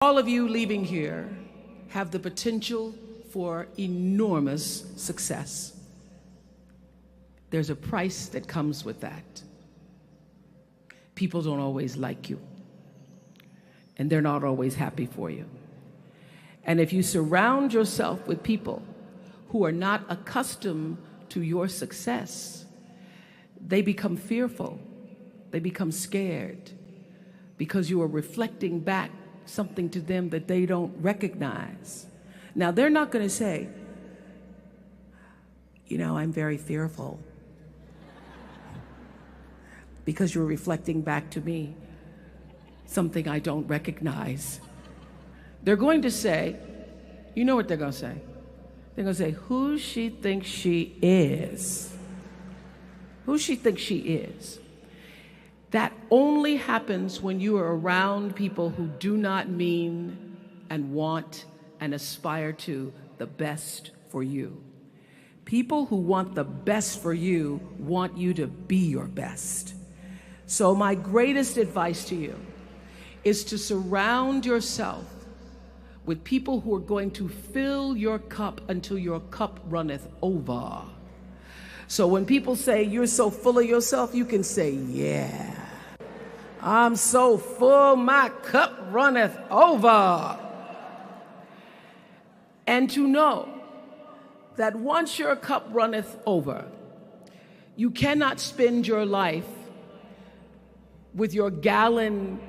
All of you leaving here have the potential for enormous success. There's a price that comes with that. People don't always like you, and they're not always happy for you. And if you surround yourself with people who are not accustomed to your success, they become fearful, they become scared, because you are reflecting back something to them that they don't recognize. Now, they're not going to say, you know, I'm very fearful, because you're reflecting back to me something I don't recognize. They're going to say, you know what they're going to say? They're going to say, who she thinks she is. Who she thinks she is. That only happens when you are around people who do not mean and want and aspire to the best for you. People who want the best for you want you to be your best. So my greatest advice to you is to surround yourself with people who are going to fill your cup until your cup runneth over. So when people say you're so full of yourself, you can say, yeah, I'm so full, my cup runneth over. And to know that once your cup runneth over, you cannot spend your life with your gallon-size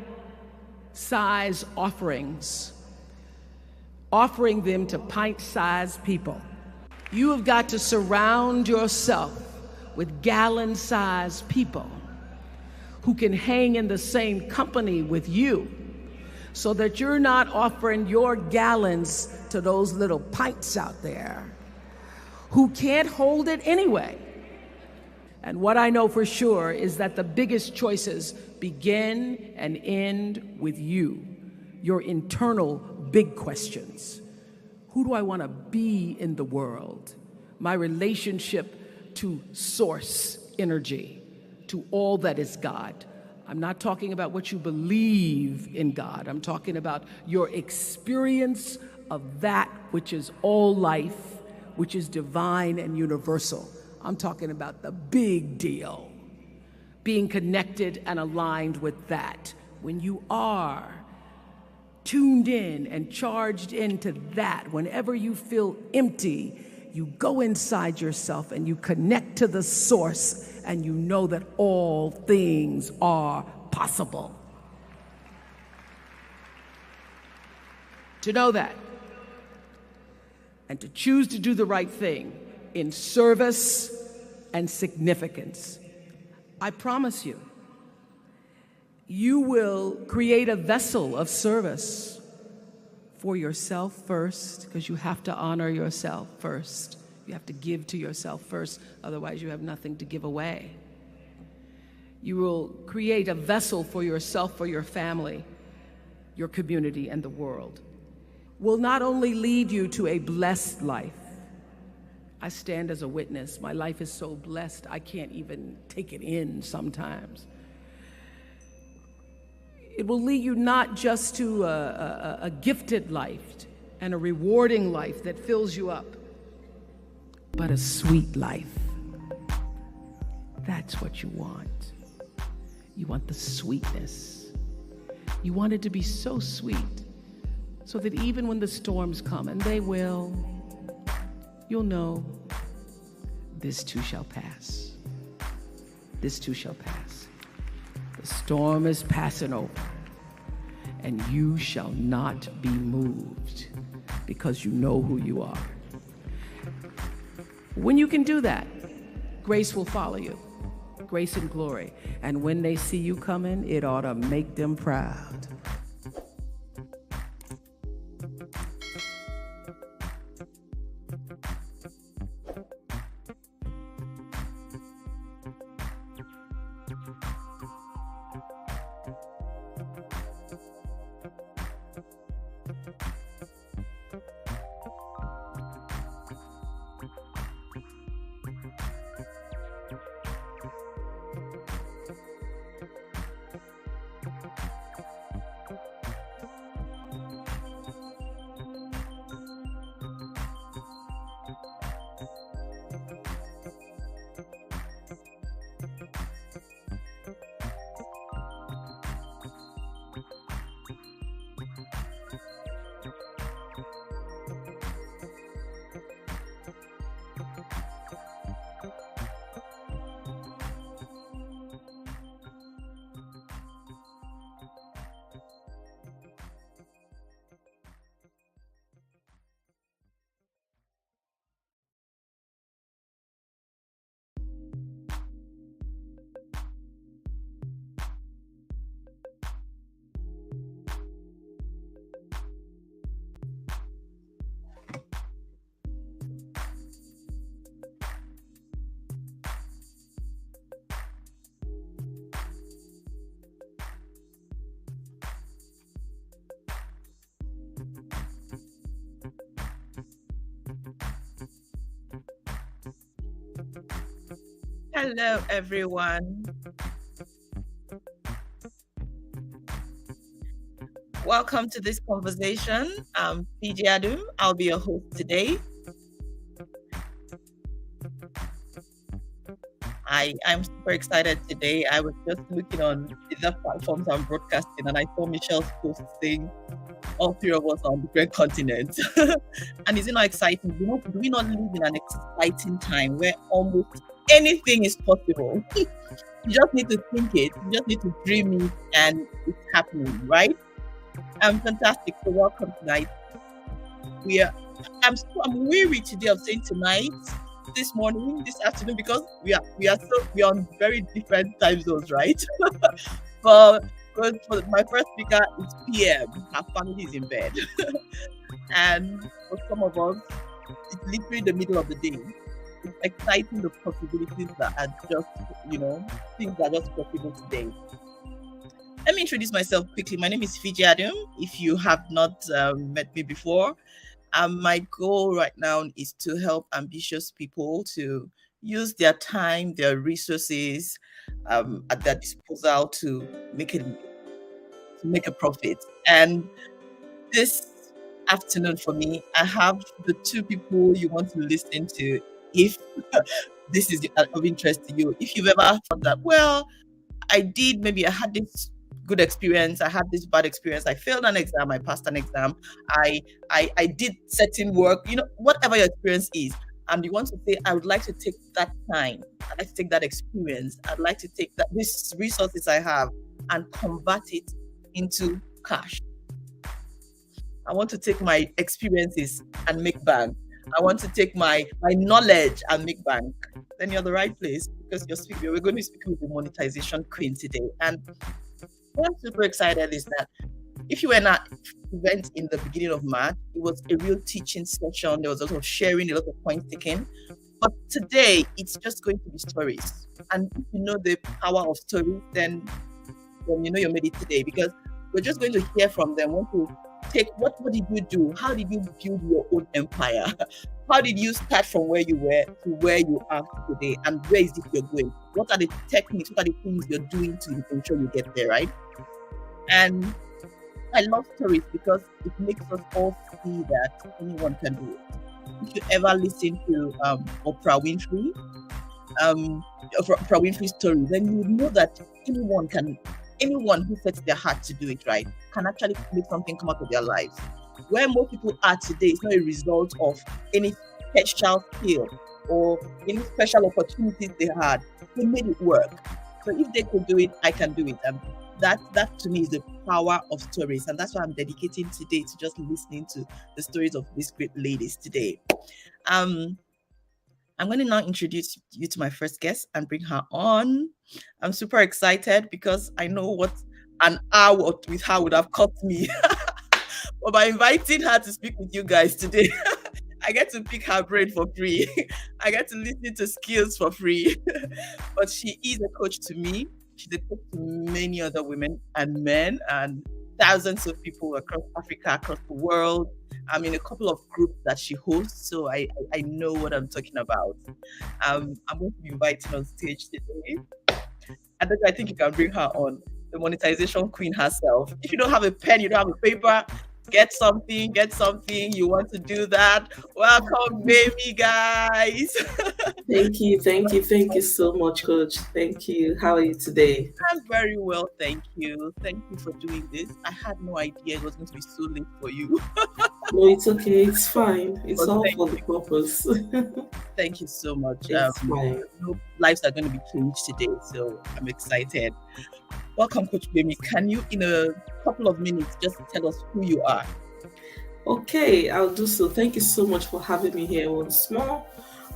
offerings, offering them to pint-sized people. You have got to surround yourself with gallon-sized people who can hang in the same company with you, so that you're not offering your gallons to those little pints out there who can't hold it anyway. And what I know for sure is that the biggest choices begin and end with you, your internal big questions. Who do I want to be in the world? My relationship to source energy, to all that is God. I'm not talking about what you believe in God. I'm talking about your experience of that which is all life, which is divine and universal. I'm talking about the big deal, being connected and aligned with that. When you are tuned in and charged into that, whenever you feel empty, you go inside yourself and you connect to the source, and you know that all things are possible. To know that, and to choose to do the right thing in service and significance, I promise you, you will create a vessel of service for yourself first, because you have to honor yourself first. You have to give to yourself first, otherwise you have nothing to give away. You will create a vessel for yourself, for your family, your community, and the world. Will not only lead you to a blessed life. I stand as a witness. My life is so blessed, I can't even take it in sometimes. It will lead you not just to a gifted life and a rewarding life that fills you up, but a sweet life. That's what you want. You want the sweetness. You want it to be so sweet, so that even when the storms come, and they will, you'll know, this too shall pass. This too shall pass. The storm is passing over, and you shall not be moved, because you know who you are. When you can do that, grace will follow you, grace and glory. And when they see you coming, it ought to make them proud. Hello, everyone. Welcome to this conversation. I'm Fijeh Aadum. I'll be your host today. I'm super excited today. I was just looking on the platforms I'm broadcasting, and I saw Michelle's post saying all three of us are on different continents. And is it not exciting? Do we not live in an exciting time where almost anything is possible? You just need to think it, you just need to dream it, and it's happening, right? Fantastic. So welcome tonight. I'm weary today of saying tonight, this morning, this afternoon, because we are on very different time zones, right? But for my first speaker, it's PM. Her family is in bed, and for some of us, it's literally the middle of the day. It's exciting, the possibilities that are just, things that are just possible today. Let me introduce myself quickly. My name is Fijeh Aadum. If you have not met me before, my goal right now is to help ambitious people to use their time, their resources at their disposal to make a profit. And this afternoon for me, I have the two people you want to listen to if this is of interest to you. If you've ever thought that, well, I had this good experience, I had this bad experience, I failed an exam, I passed an exam, I did certain work, whatever your experience is, and you want to say, I would like to take that time, I'd like to take that experience, I'd like to take these resources I have and convert it into cash. I want to take my experiences and make bank. I want to take my knowledge and make bank. Then you're the right place, because we're going to be speaking with the monetization queen today. And what I'm super excited is that if you were in an event in the beginning of March, it was a real teaching session. There was a lot of sharing, a lot of point taking. But today, it's just going to be stories. And if you know the power of stories, then you know you made it today, because we're just going to hear from them. Want to take what did you do? How did you build your own empire? How did you start from where you were to where you are today? And where is it you're going? What are the techniques? What are the things you're doing to ensure you get there, right? And I love stories because it makes us all see that anyone can do it. If you ever listen to Oprah Winfrey's story, then you know that anyone who sets their heart to do it right can actually make something come out of their lives. Where most people are today is not a result of any special skill or any special opportunities they had. They made it work. So if they could do it, I can do it. And that to me is the power of stories. And that's why I'm dedicating today to just listening to the stories of these great ladies today. I'm going to now introduce you to my first guest and bring her on. I'm super excited because I know what an hour with her would have cost me. But by inviting her to speak with you guys today, I get to pick her brain for free. I get to listen to skills for free. But she is a coach to me. She's a coach to many other women and men and thousands of people across Africa, across the world. I'm in a couple of groups that she hosts, so I know what I'm talking about. I'm going to be inviting on stage today. I think you can bring her on, the monetization queen herself. If you don't have a pen, you don't have a paper, get something. You want to do that? Welcome, baby guys. Thank you so much, Coach. Thank you. How are you today? I'm very well, thank you. Thank you for doing this. I had no idea it was going to be so late for you. No, it's okay. It's fine. It's all for the purpose. Thank you so much. It's fine. Lives are going to be changed today, so I'm excited. Welcome, Coach Bemi. Can you, in a couple of minutes, just tell us who you are? Okay, I'll do so. Thank you so much for having me here once more.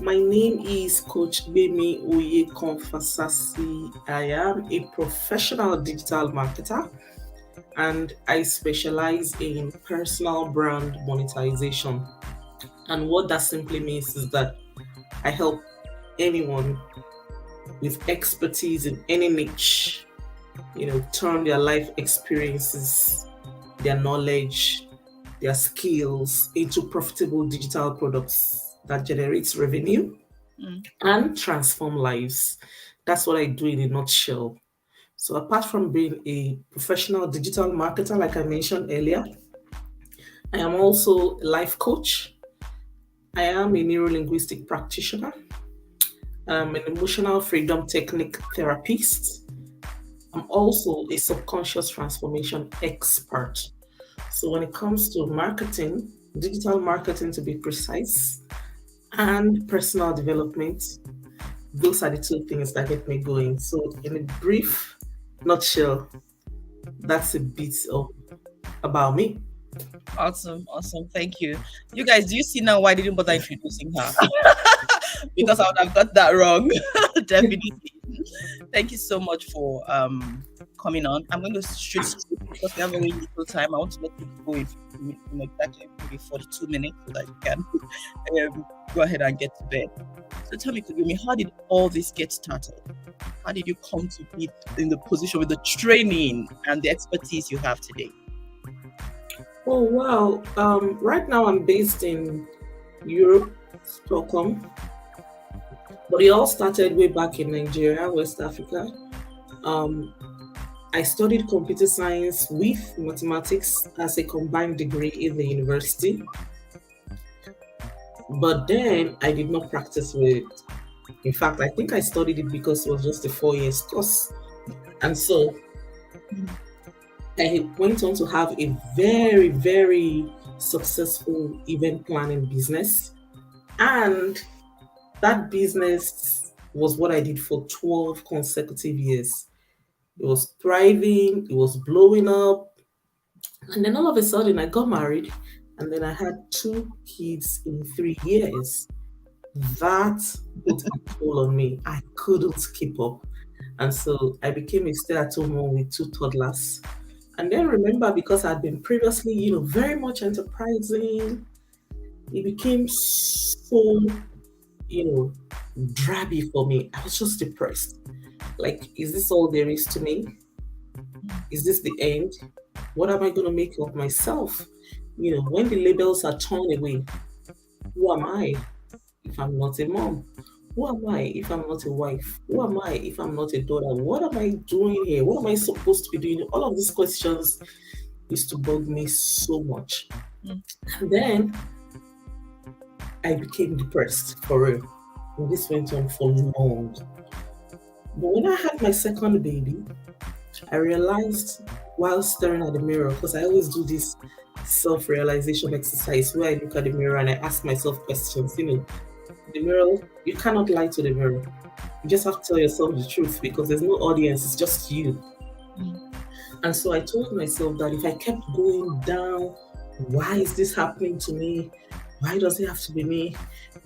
My name is Coach Bemi Oyekonfasasi. I am a professional digital marketer and I specialize in personal brand monetization. And what that simply means is that I help anyone with expertise in any niche, turn their life experiences, their knowledge, their skills into profitable digital products that generates revenue and transform lives. That's what I do in a nutshell. So apart from being a professional digital marketer, like I mentioned earlier, I am also a life coach. I am a neuro-linguistic practitioner. I'm an emotional freedom technique therapist. I'm also a subconscious transformation expert. So when it comes to marketing, digital marketing to be precise, and personal development, those are the two things that get me going. So in a brief nutshell, that's a bit of about me. Awesome, awesome. Thank you. You guys, do you see now why I didn't bother introducing her? Because I would have got that wrong. Definitely. Thank you so much for coming on. I'm going to shoot straight because we have very little time. I want to let you go in exactly maybe 42 minutes so that you can go ahead and get to bed. So tell me, Kugumi, how did all this get started? How did you come to be in the position with the training and the expertise you have today? Oh, wow. Right now I'm based in Europe, Stockholm. But it all started way back in Nigeria, West Africa. I studied computer science with mathematics as a combined degree in the university. But then I did not practice with it. In fact, I think I studied it because it was just a 4 year course. And so I went on to have a very, very successful event planning business. And that business was what I did for 12 consecutive years. It was thriving, it was blowing up. And then all of a sudden, I got married, and then I had 2 kids in 3 years. That put a toll on me. I couldn't keep up. And so I became a stay-at-home mom with 2 toddlers. And then remember, because I'd been previously, very much enterprising, it became so, drabby for me. I was just depressed. Like, is this all there is to me? Is this the end? What am I going to make of myself? When the labels are torn away, who am I if I'm not a mom? Who am I if I'm not a wife? Who am I if I'm not a daughter? What am I doing here? What am I supposed to be doing? All of these questions used to bug me so much. And then I became depressed for real. And this went on for long. But when I had my second baby, I realized while staring at the mirror, because I always do this self-realization exercise where I look at the mirror and I ask myself questions. The mirror, you cannot lie to the mirror. You just have to tell yourself the truth because there's no audience, it's just you. And so I told myself that if I kept going down, why is this happening to me? Why does it have to be me?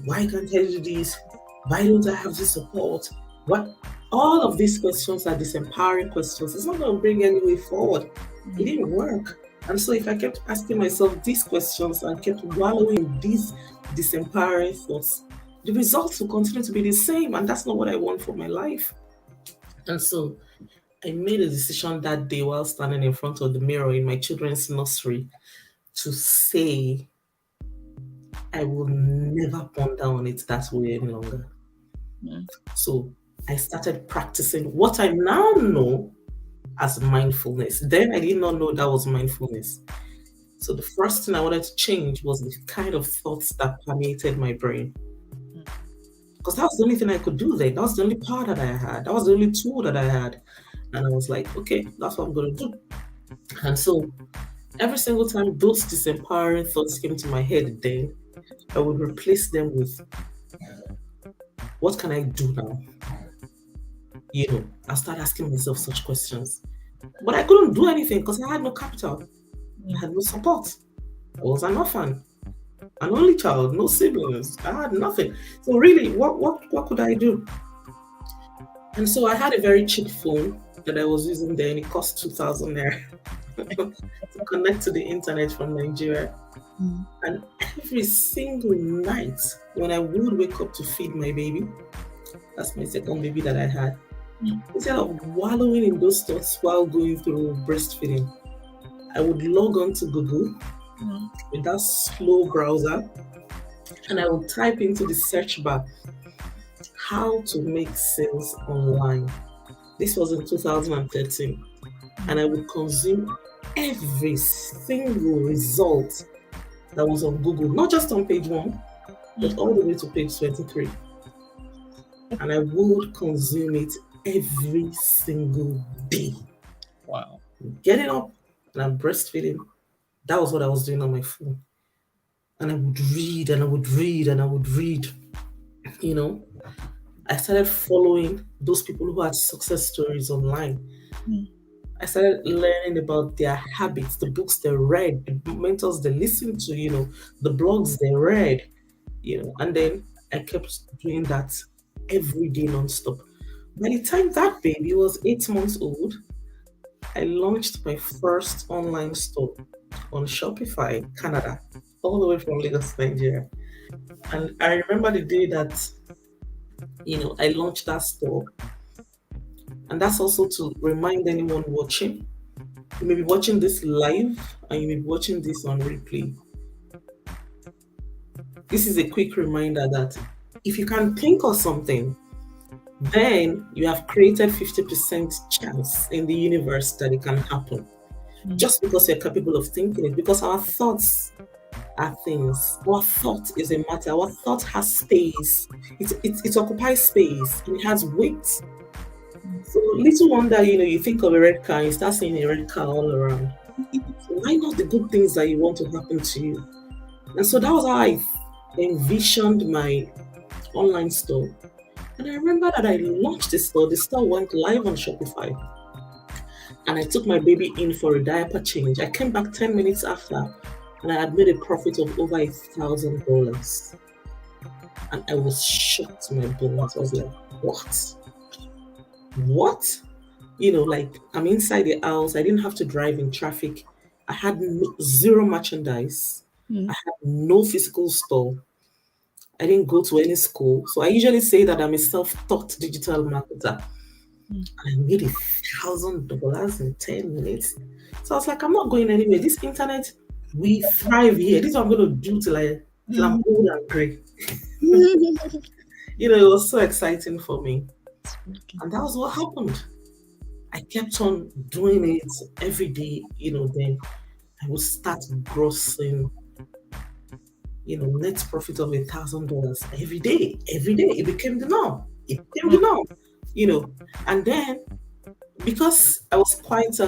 Why can't I do this? Why don't I have this support? What? All of these questions are disempowering questions. It's not going to bring any way forward. It didn't work. And so if I kept asking myself these questions and kept wallowing in these disempowering thoughts, the results will continue to be the same. And that's not what I want for my life. And so I made a decision that day while standing in front of the mirror in my children's nursery to say, I will never ponder on it that way any longer. So I started practicing what I now know as mindfulness. Then I did not know that was mindfulness. So the first thing I wanted to change was the kind of thoughts that permeated my brain. Because that was the only thing I could do then. That was the only power that I had. That was the only tool that I had. And I was like, okay, that's what I'm going to do. And so every single time those disempowering thoughts came to my head then, I would replace them with, what can I do now? I started asking myself such questions. But I couldn't do anything because I had no capital. I had no support. I was an orphan, an only child, no siblings. I had nothing. So really, what could I do? And so I had a very cheap phone that I was using then. It cost 2,000 naira to connect to the internet from Nigeria. And every single night when I would wake up to feed my baby, that's my second baby that I had, instead of wallowing in those thoughts while going through breastfeeding, I would log on to Google with that slow browser and I would type into the search bar, how to make sales online. This was in 2013. And I would consume every single result that was on Google, not just on page 1, but all the way to page 23. And I would consume it every single day. Wow. Getting up and I'm breastfeeding. That was what I was doing on my phone. And I would read and I would read and I would read. You know, I started following those people who had success stories online. I started learning about their habits, the books they read, the mentors they listened to, the blogs they read, and then I kept doing that every day nonstop. By the time that baby was 8 months old, I launched my first online store on Shopify, Canada, all the way from Lagos, Nigeria. And I remember the day that, I launched that store. And that's also to remind anyone watching. You may be watching this live and you may be watching this on replay. This is a quick reminder that if you can think of something, then you have created 50% chance in the universe that it can happen. Just because you're capable of thinking it, because our thoughts are things. Our thought is a matter. Our thought has space. It occupies space and it has weight. So little wonder, you think of a red car, you start seeing a red car all around. So why not the good things that you want to happen to you? And so that was how I envisioned my online store. And I remember that I launched the store. The store went live on Shopify. And I took my baby in for a diaper change. I came back 10 minutes after and I had made a profit of over $1,000. And I was shocked to my bones. I was like, what? What? I'm inside the house. I didn't have to drive in traffic. I had zero merchandise. I had no physical store. I didn't go to any school. So I usually say that I'm a self-taught digital marketer. I made $1,000 in 10 minutes. So I was like, I'm not going anywhere. This internet, we thrive here. This is what I'm going to do till I'm old and gray. It was so exciting for me. And that was what happened. I kept on doing it every day, then I would start grossing, net profit of $1,000 every day. Every day. It became the norm. And then because I was quite,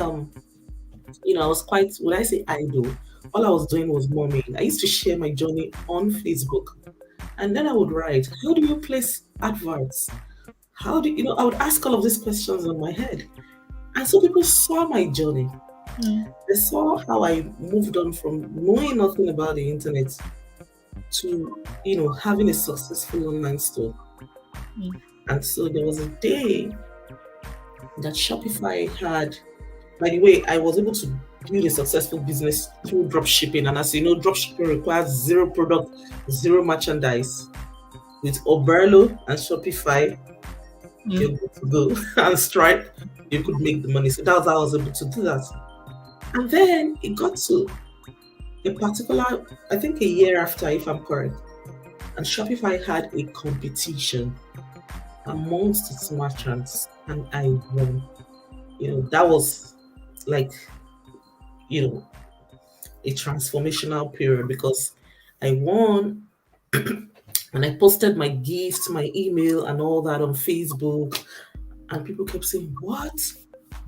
would I say idle? All I was doing was momming. I used to share my journey on Facebook. And then I would write, how do you place adverts? How do I would ask all of these questions in my head. And so people saw my journey. They saw how I moved on from knowing nothing about the internet to, having a successful online store. And so there was a day that Shopify had, by the way, I was able to build a successful business through dropshipping. And as you know, dropshipping requires zero product, zero merchandise. With Oberlo and Shopify, you're good to go. And Stripe, you could make the money. So that was how I was able to do that. And then it got to a particular, I think a year after, if I'm correct, and Shopify had a competition amongst its merchants, and I won. That was like, a transformational period because I won. And I posted my gifts, my email, and all that on Facebook. And people kept saying, what?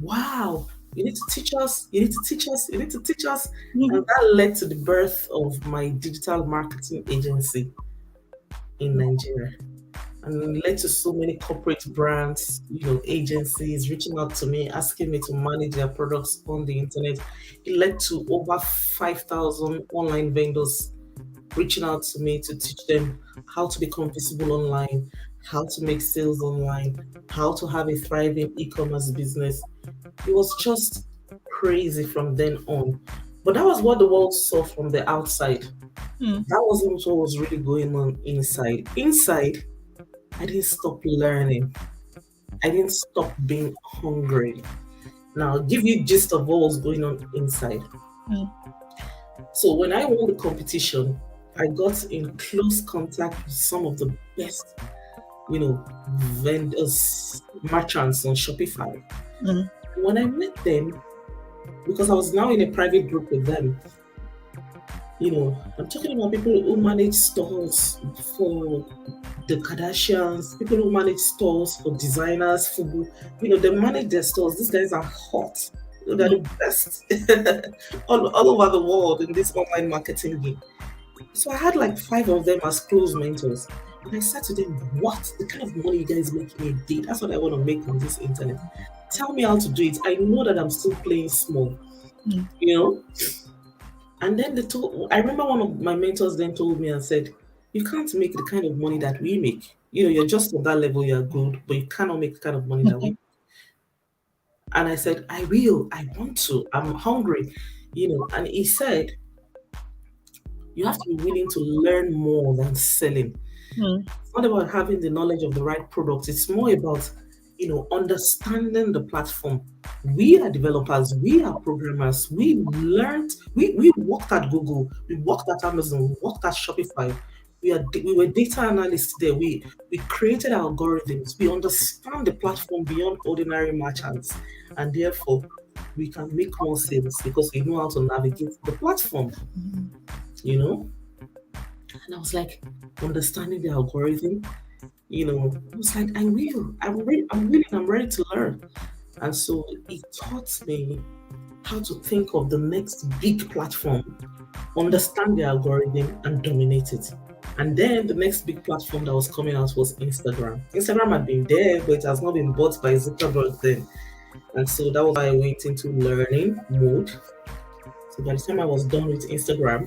Wow, you need to teach us. You need to teach us. You need to teach us. And that led to the birth of my digital marketing agency in Nigeria. And it led to so many corporate brands, agencies reaching out to me, asking me to manage their products on the internet. It led to over 5,000 online vendors reaching out to me to teach them how to become visible online, how to make sales online, how to have a thriving e-commerce business. It was just crazy from then on. But that was what the world saw from the outside. That wasn't what was really going on inside. Inside, I didn't stop learning. I didn't stop being hungry. Now, I'll give you a gist of what was going on inside. So when I won the competition, I got in close contact with some of the best, vendors, merchants on Shopify. Mm. When I met them, because I was now in a private group with them, I'm talking about people who manage stores for the Kardashians, people who manage stores for designers, for they manage their stores. These guys are hot. They're the best all over the world in this online marketing game. So I had like 5 of them as close mentors. And I said to them, what? The kind of money you guys make in a day? That's what I want to make on this internet. Tell me how to do it. I know that I'm still playing small, And then I remember one of my mentors then told me and said, you can't make the kind of money that we make. You're just on that level, you're good, but you cannot make the kind of money that we make. And I said, I will, I want to, I'm hungry, And he said, you have to be willing to learn more than selling. It's not about having the knowledge of the right product. It's more about, understanding the platform. We are developers. We are programmers. We learned. We worked at Google. We worked at Amazon. We worked at Shopify. We were data analysts there. We created algorithms. We understand the platform beyond ordinary merchants, and therefore we can make more sales because we know how to navigate the platform. And I was like, understanding the algorithm, I was like, I will. I'm ready to learn. And so it taught me how to think of the next big platform, understand the algorithm, and dominate it. And then the next big platform that was coming out was Instagram. Instagram had been there, but it has not been bought by Zuckerberg then. And so that was why I went into learning mode. So by the time I was done with Instagram,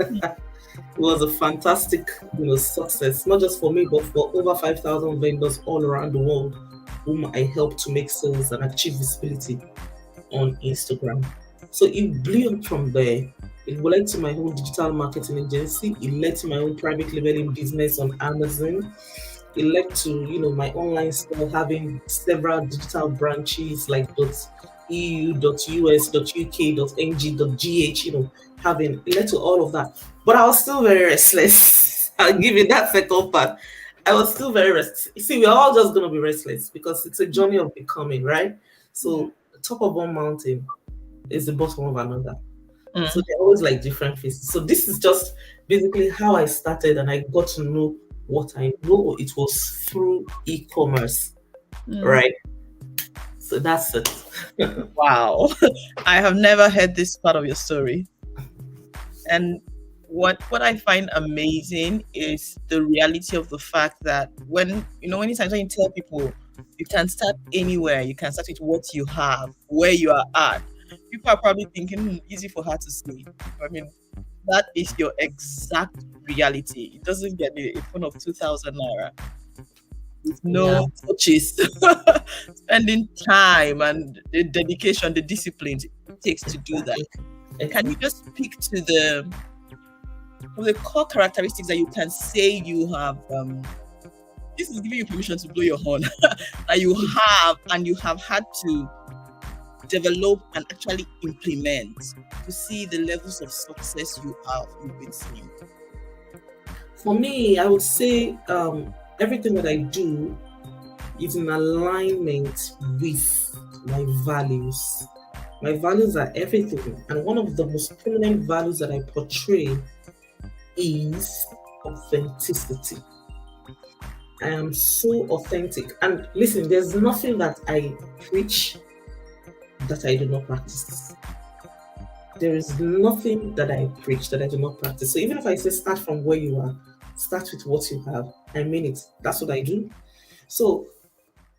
it was a fantastic, success, not just for me, but for over 5,000 vendors all around the world whom I helped to make sales and achieve visibility on Instagram. So it blew up from there. It led to my own digital marketing agency. It led to my own private labeling business on Amazon. It led to, my online store having several digital branches like .eu, .us, .uk, .ng, .gh, it led to all of that. But I was still very restless. I'll give you that second part. I was still very restless. You see, we're all just going to be restless because it's a journey of becoming, right? So the top of one mountain is the bottom of another. So they're always like different faces. So this is just basically how I started, and I got to know what I know. It was through e-commerce, right? So that's it. Wow. I have never heard this part of your story. And what I find amazing is the reality of the fact that anytime when you tell people you can start anywhere, you can start with what you have, where you are at, people are probably thinking, easy for her to say. I mean, that is your exact reality. It doesn't get a phone of 2,000 naira. With no touches, spending time and the dedication, the discipline it takes to do that. Can you just speak to the core characteristics that you can say you have? This is giving you permission to blow your horn that you have, and you have had to develop and actually implement to see the levels of success you've been seeing. For me, I would say everything that I do is in alignment with my values. My values are everything. And one of the most prominent values that I portray is authenticity. I am so authentic. And listen, there's nothing that I preach that I do not practice. There is nothing that I preach that I do not practice. So even if I say start from where you are, start with what you have, I mean it. That's what I do. So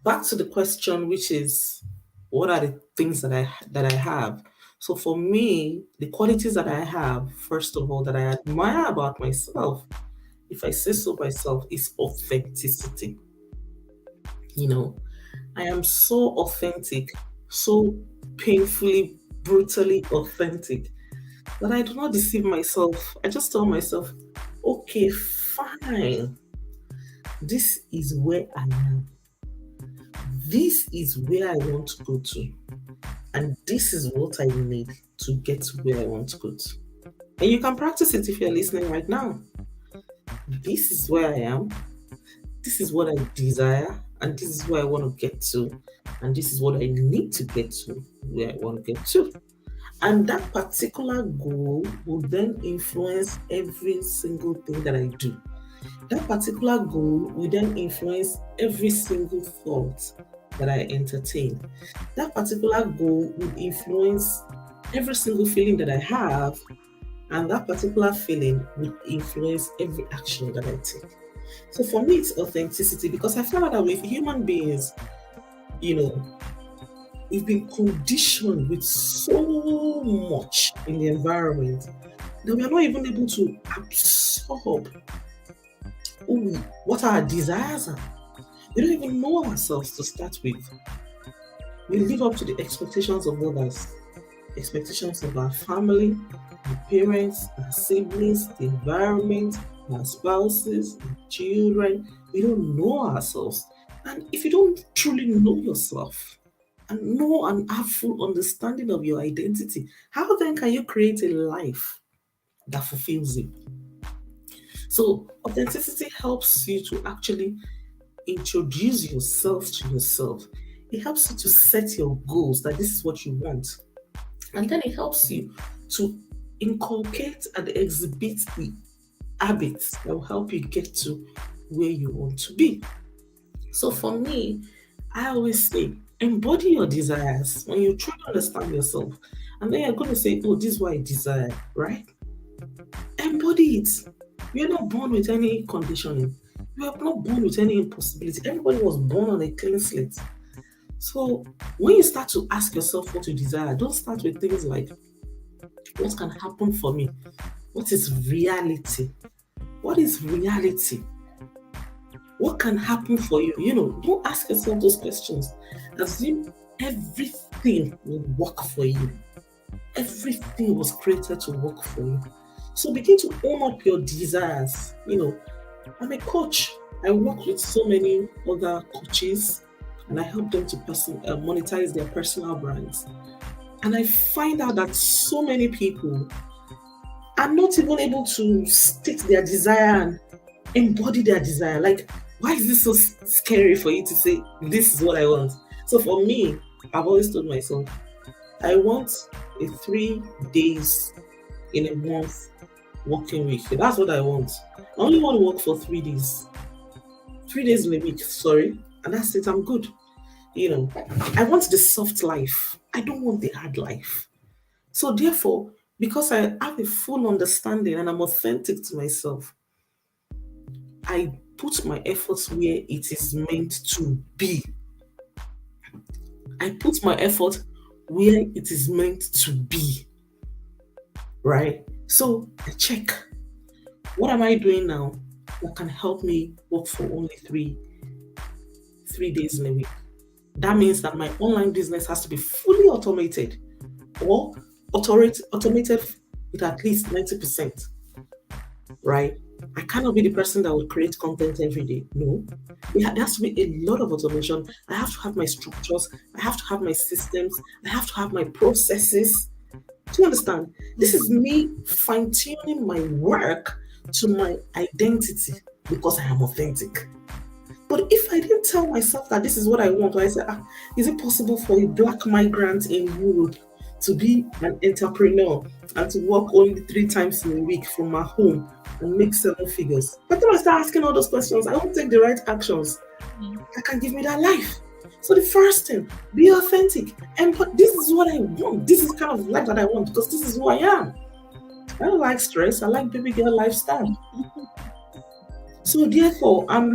back to the question, which is, what are the things that I have? So for me, the qualities that I have, first of all, that I admire about myself, if I say so myself, is authenticity. I am so authentic, so painfully, brutally authentic, that I do not deceive myself. I just tell myself, okay, fine. This is where I am. This is where I want to go to. And this is what I need to get to where I want to go to. And you can practice it if you're listening right now. This is where I am. this is what I desire, and this is where I want to get to, and this is what I need to get to, where I want to get to. And that particular goal will then influence every single thing that I do. That particular goal will then influence every single thought that I entertain. That particular goal will influence every single feeling that I have, and that particular feeling will influence every action that I take. So for me, it's authenticity, because I found out that with human beings, you know, we've been conditioned with so much in the environment that we are not even able to absorb what our desires are. We don't even know ourselves to start with. We live up to the expectations of others, expectations of our family, our parents, our siblings, the environment, our spouses, our children. We don't know ourselves. And if you don't truly know yourself and know and have full understanding of your identity, how then can you create a life that fulfills you? So authenticity helps you to actually introduce yourself to yourself. It helps you to set your goals, that this is what you want. And then it helps you to inculcate and exhibit the habits that will help you get to where you want to be. So for me, I always say, embody your desires when you truly understand yourself. And then you're going to say, oh, this is what I desire, right? Embody it. You're not born with any conditioning. You are not born with any impossibility. Everybody was born on a clean slate. So when you start to ask yourself what you desire, don't start with things like, what can happen for me? What is reality? What is reality? What can happen for you? Don't ask yourself those questions. Assume everything will work for you. Everything was created to work for you. So begin to own up your desires. I'm a coach. I work with so many other coaches, and I help them to monetize their personal brands. And I find out that so many people are not even able to state their desire and embody their desire. Like, why is this so scary for you to say, this is what I want? So for me, I've always told myself, I want a 3 days in a month working week. That's what I want. I only want to work for 3 days. 3 days in a week, sorry. And that's it, I'm good. I want the soft life. I don't want the hard life. So therefore, because I have a full understanding and I'm authentic to myself, I put my efforts where it is meant to be. I put my effort where it is meant to be. Right? So I check. What am I doing now that can help me work for only three days in a week? That means that my online business has to be fully automated or automated with at least 90%. Right? I cannot be the person that will create content every day. No. There has to be a lot of automation. I have to have my structures. I have to have my systems. I have to have my processes. Do you understand? This is me fine-tuning my work to my identity because I am authentic. But if I didn't tell myself that this is what I want, or I say, is it possible for a black migrant in Europe to be an entrepreneur and to work only 3 times in a week from my home and make 7 figures? By the time I start asking all those questions, I won't take the right actions that can give me that life. So the first thing, be authentic. And this is what I want. This is the kind of life that I want because this is who I am. I don't like stress. I like baby girl lifestyle. So therefore, I'm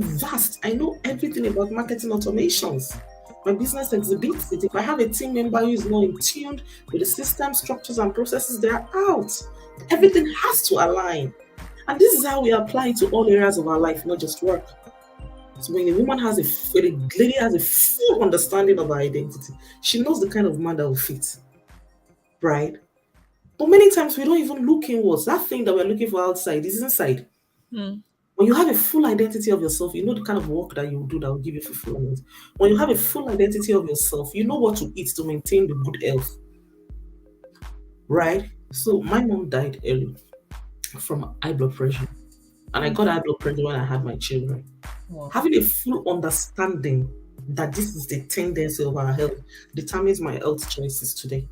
vast. I know everything about marketing automations. My business exhibits it. If I have a team member who is not in tune with the system, structures, and processes, they are out. Everything has to align. And this is how we apply it to all areas of our life, not just work. So when a lady has a full understanding of her identity, she knows the kind of man that will fit. Right? But many times we don't even look inwards. That thing that we're looking for outside is inside. When you have a full identity of yourself, you know the kind of work that you do that will give you fulfillment. When you have a full identity of yourself, you know what to eat to maintain the good health. Right? So my mom died early from high blood pressure. And I got high blood pressure when I had my children. Wow. Having a full understanding that this is the tendency of our health determines my health choices today.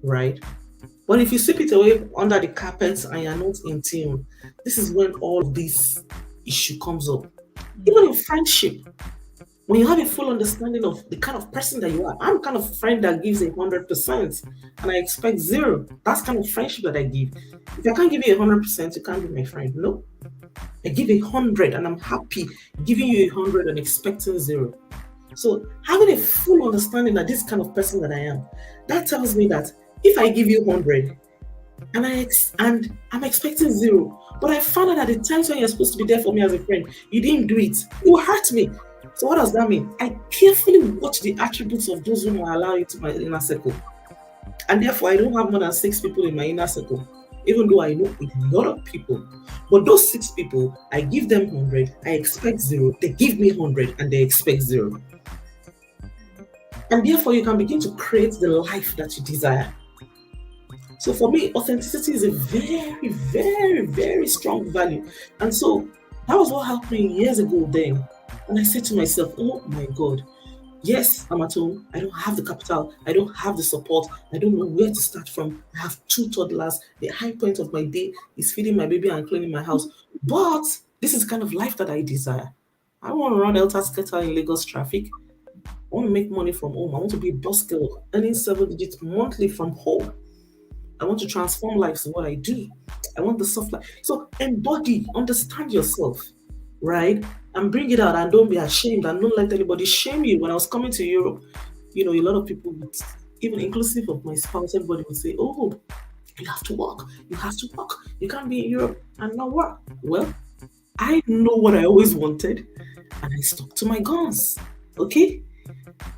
Right? But if you sweep it away under the carpet and you're not in tune, this is when all this issue comes up. Even in friendship, when you have a full understanding of the kind of person that you are, I'm kind of friend that gives 100% and I expect 0. That's kind of friendship that I give. If I can't give you 100%, you can't be my friend. No. I give 100 and I'm happy giving you 100 and expecting 0. So having a full understanding that this kind of person that I am, that tells me that if I give you 100 and I'm expecting 0, but I found out at the times when you're supposed to be there for me as a friend, you didn't do it, it will hurt me. So what does that mean? I carefully watch the attributes of those whom I allow into my inner circle. And therefore, I don't have more than 6 people in my inner circle, even though I know a lot of people. But those 6 people, I give them 100, I expect 0, they give me 100 and they expect 0. And therefore, you can begin to create the life that you desire. So for me, authenticity is a very, very, very strong value. And so that was what helped me years ago then. And I said to myself, oh my God, yes, I'm at home. I don't have the capital. I don't have the support. I don't know where to start from. I have 2 toddlers. The high point of my day is feeding my baby and cleaning my house. But this is the kind of life that I desire. I want to run helter-skelter in Lagos traffic. I want to make money from home. I want to be a boss girl, earning 7 digits monthly from home. I want to transform lives in what I do. I want the soft life. So embody, understand yourself, right? And bring it out and don't be ashamed and don't let anybody shame you. When I was coming to Europe, a lot of people would, even inclusive of my spouse, everybody would say, oh, you have to work. You have to work. You can't be in Europe and not work. Well, I know what I always wanted and I stuck to my guns, okay?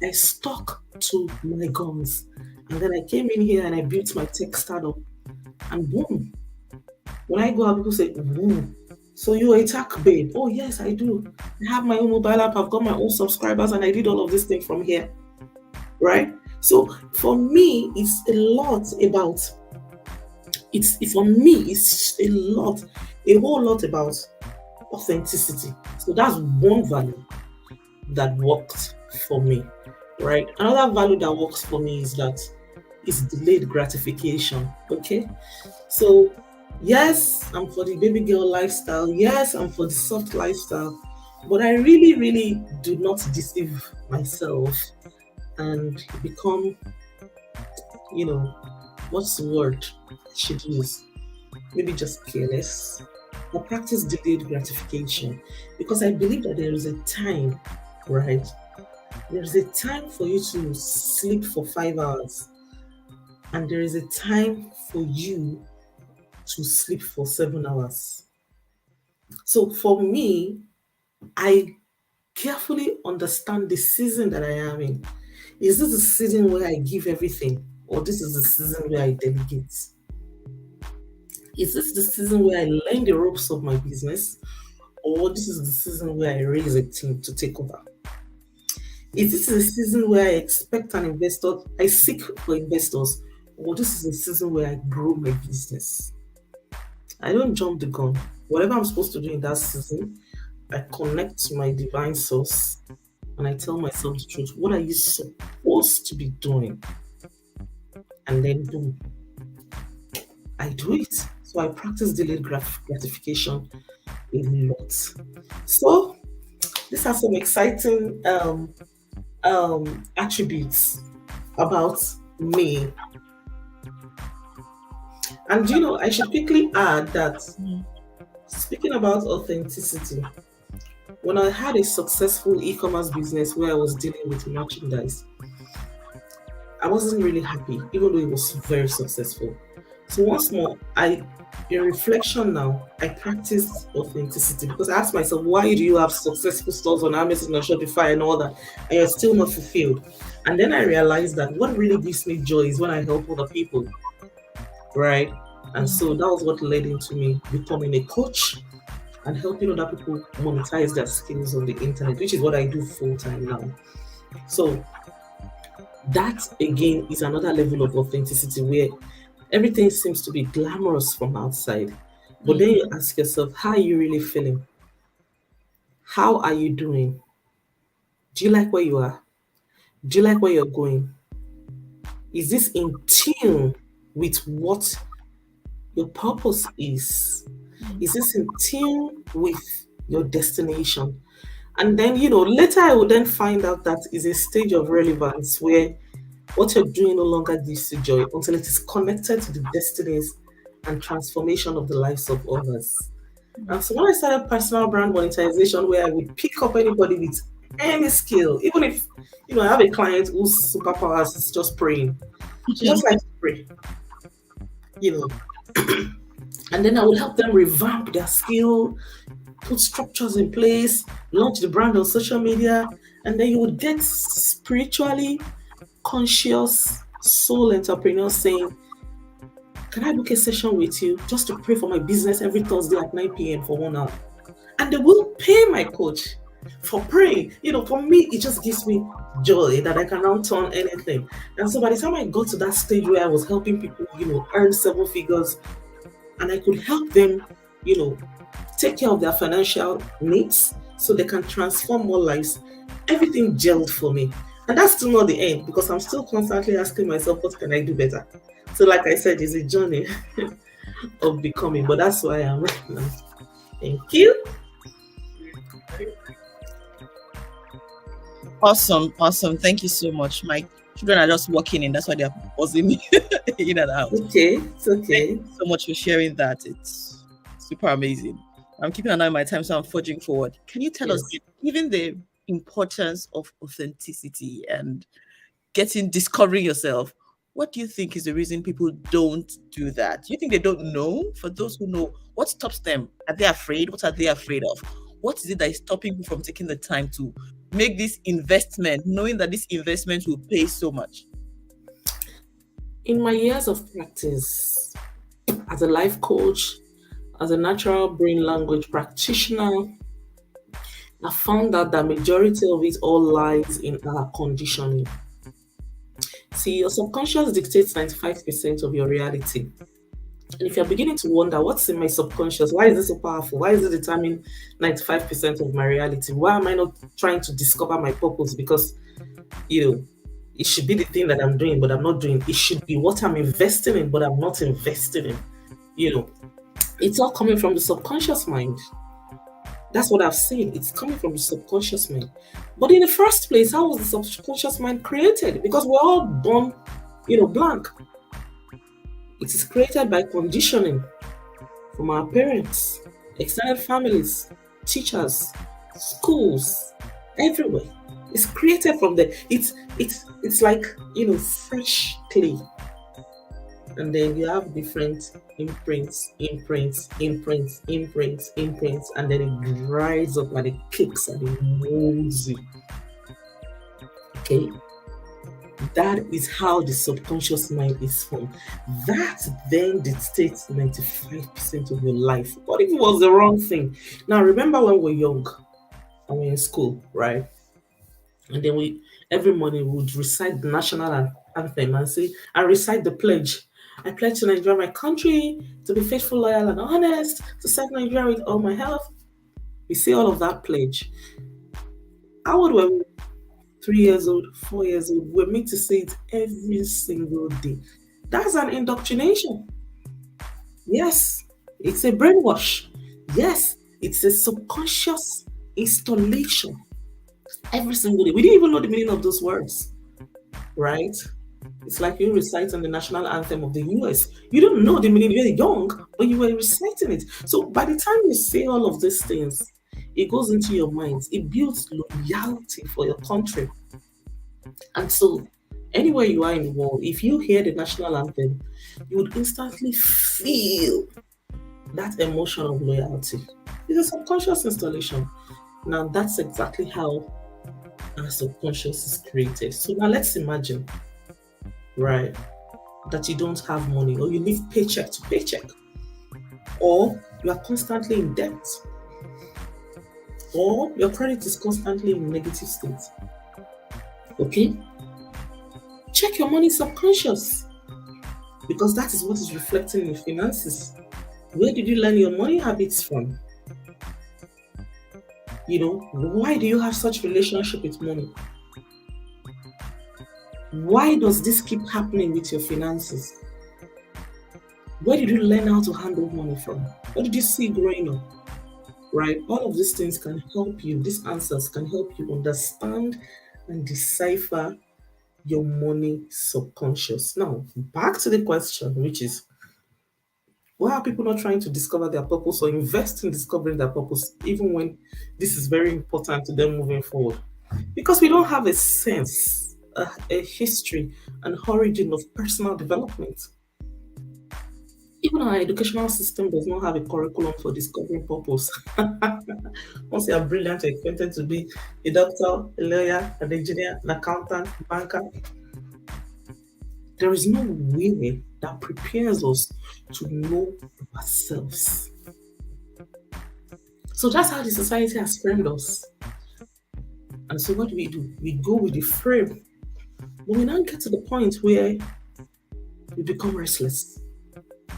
I stuck to my guns. And then I came in here and I built my tech startup. And boom. When I go out, people say, boom. So you're a tech babe? Oh, yes, I do. I have my own mobile app. I've got my own subscribers and I did all of this thing from here. Right? So for me, it's a lot about, a whole lot about authenticity. So that's one value that worked for me. Right? Another value that works for me is delayed gratification. Okay, so yes, I'm for the baby girl lifestyle. Yes, I'm for the soft lifestyle, but I really, really do not deceive myself and become, what's the word I should use? Maybe just careless. I practice delayed gratification because I believe that there is a time, right? There's a time for you to sleep for 5 hours, and there is a time for you to sleep for 7 hours. So for me, I carefully understand the season that I am in. Is this the season where I give everything, or this is the season where I delegate? Is this the season where I learn the ropes of my business, or this is the season where I raise a team to take over? Is this a season where I expect an investor, I seek for investors, or this is a season where I grow my business? I don't jump the gun. Whatever I'm supposed to do in that season, I connect to my divine source and I tell myself the truth. What are you supposed to be doing? And then boom, I do it. So I practice delayed gratification a lot. So these are some exciting attributes about me. And I should quickly add that speaking about authenticity, when I had a successful e-commerce business where I was dealing with merchandise, I wasn't really happy, even though it was very successful. So once more, in reflection now, I practice authenticity because I asked myself, why do you have successful stores on Amazon and Shopify and all that, and you're still not fulfilled? And then I realized that what really gives me joy is when I help other people, right? And so that was what led into me becoming a coach and helping other people monetize their skills on the internet, which is what I do full time now. So that again is another level of authenticity where everything seems to be glamorous from outside, But then you ask yourself, how are you really feeling? How are you doing? Do you like where you are? Do you like where you're going? Is this in tune with what your purpose is? Is this in tune with your destination? And then, later I will then find out that is a stage of relevance where what you're doing no longer gives you joy until it is connected to the destinies and transformation of the lives of others. And so when I started personal brand monetization, where I would pick up anybody with any skill, even if, I have a client whose superpowers is just praying. She just likes to pray, and then I would help them revamp their skill, put structures in place, launch the brand on social media, and then you would get spiritually conscious soul entrepreneurs saying, can I book a session with you just to pray for my business every Thursday at 9 p.m. for 1 hour? And they will pay my coach for praying. For me, it just gives me joy that I can now turn anything. And so by the time I got to that stage where I was helping people, earn 7 figures, and I could help them, take care of their financial needs so they can transform more lives, everything gelled for me. And that's still not the end, because I'm still constantly asking myself, what can I do better? So like I said, it's a journey of becoming, but that's why I am right now. Thank you. Awesome. Thank you so much. My children are just walking in. That's why they're buzzing me in and out. Okay, it's okay. Thank you so much for sharing that. It's super amazing. I'm keeping an eye on my time, so I'm forging forward. Can you tell us, given the importance of authenticity and discovering yourself, what do you think is the reason people don't do that? Do you think they don't know? For those who know, what stops them? Are they afraid? What are they afraid of? What is it that is stopping you from taking the time to make this investment, knowing that this investment will pay so much? In my years of practice as a life coach, as a natural brain language practitioner, I found that the majority of it all lies in our conditioning. See, your subconscious dictates 95% of your reality. And if you're beginning to wonder, what's in my subconscious? Why is this so powerful? Why is it determining 95% of my reality? Why am I not trying to discover my purpose? Because, it should be the thing that I'm doing, but I'm not doing. It should be what I'm investing in, but I'm not investing in. It's all coming from the subconscious mind. That's what I've seen. It's coming from the subconscious mind. But in the first place, how was the subconscious mind created? Because we're all born, blank. It is created by conditioning from our parents, extended families, teachers, schools, everywhere. It's created from there. It's like, fresh clay. And then you have different imprints, and then it dries up and it kicks and it molds you. Okay? That is how the subconscious mind is formed. That then dictates 95% of your life. What if it was the wrong thing? Now, remember when we were young and we were in school, right? And then every morning we would recite the national anthem and recite the pledge. I pledge to Nigeria, my country, to be faithful, loyal, and honest, to serve Nigeria with all my health. We say all of that pledge. How old were we? 3 years old, 4 years old. We're made to say it every single day. That's an indoctrination. Yes, it's a brainwash. Yes, it's a subconscious installation. Every single day. We didn't even know the meaning of those words, right? It's like you reciting the national anthem of the US. You don't know the meaning. You're young, but you were reciting it. So by the time you say all of these things, it goes into your mind. It builds loyalty for your country. And so anywhere you are in the world, if you hear the national anthem, you would instantly feel that emotion of loyalty. It's a subconscious installation. Now that's exactly how our subconscious is created. So now let's imagine, right, that you don't have money, or you live paycheck to paycheck, or you are constantly in debt, or your credit is constantly in negative state. Okay? Check your money subconscious, because that is what is reflecting in your finances. Where did you learn your money habits from? Why do you have such relationship with money? Why does this keep happening with your finances? Where did you learn how to handle money from? What did you see growing up? Right? All of these things can help you, these answers can help you understand and decipher your money subconscious. Now, back to the question, which is, why are people not trying to discover their purpose or invest in discovering their purpose, even when this is very important to them moving forward? Because we don't have a sense, a history, an origin of personal development. Even our educational system does not have a curriculum for discovering purpose. Once you are brilliant, you're expected to be a doctor, a lawyer, an engineer, an accountant, a banker. There is no way that prepares us to know ourselves. So that's how the society has framed us. And so what do? We go with the frame. But we now get to the point where we become restless,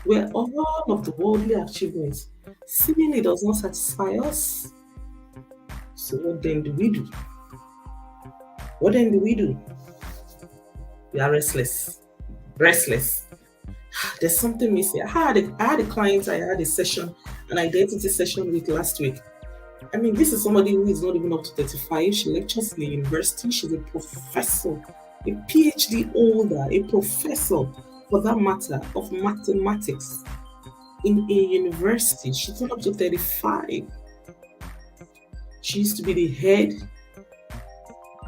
where all of the worldly achievements seemingly does not satisfy us. So what then do we do? What then do we do? We are restless. Restless. There's something missing. I had a client I had a session, an identity session with last week. I mean, this is somebody who is not even up to 35. She lectures in the university. She's a professor, a PhD holder, a professor, for that matter, of mathematics in a university. She's not up to 35. She used to be the head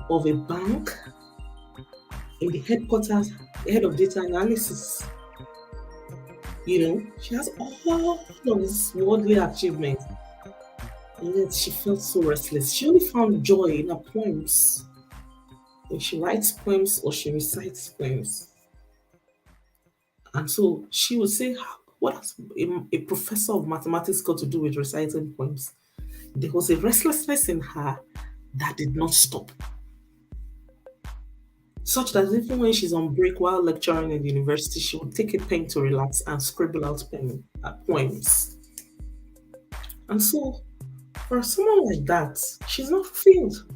of a bank in the headquarters, head of data analysis. She has all of this worldly achievement, and yet she felt so restless. She only found joy in her poems. When she writes poems or she recites poems. And so she would say, what has a professor of mathematics got to do with reciting poems? There was a restlessness in her that did not stop. Such that even when she's on break while lecturing in the university, she would take a pen to relax and scribble out poems. And so, for someone like that, she's not fulfilled.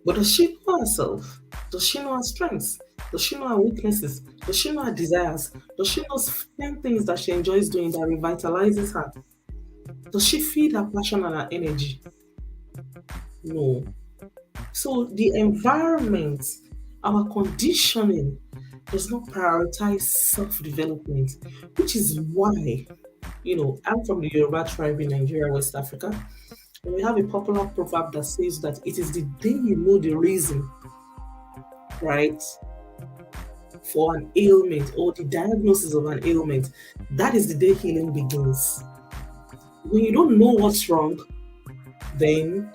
But does she know herself? Does she know her strengths? Does she know her weaknesses? Does she know her desires? Does she know certain things that she enjoys doing that revitalizes her? Does she feed her passion and her energy? No. So the environment, our conditioning, does not prioritize self-development, which is why, I'm from the Yoruba tribe in Nigeria, West Africa, and we have a popular proverb that says that it is the day you know the reason, right, for an ailment or the diagnosis of an ailment, that is the day healing begins. When you don't know what's wrong, then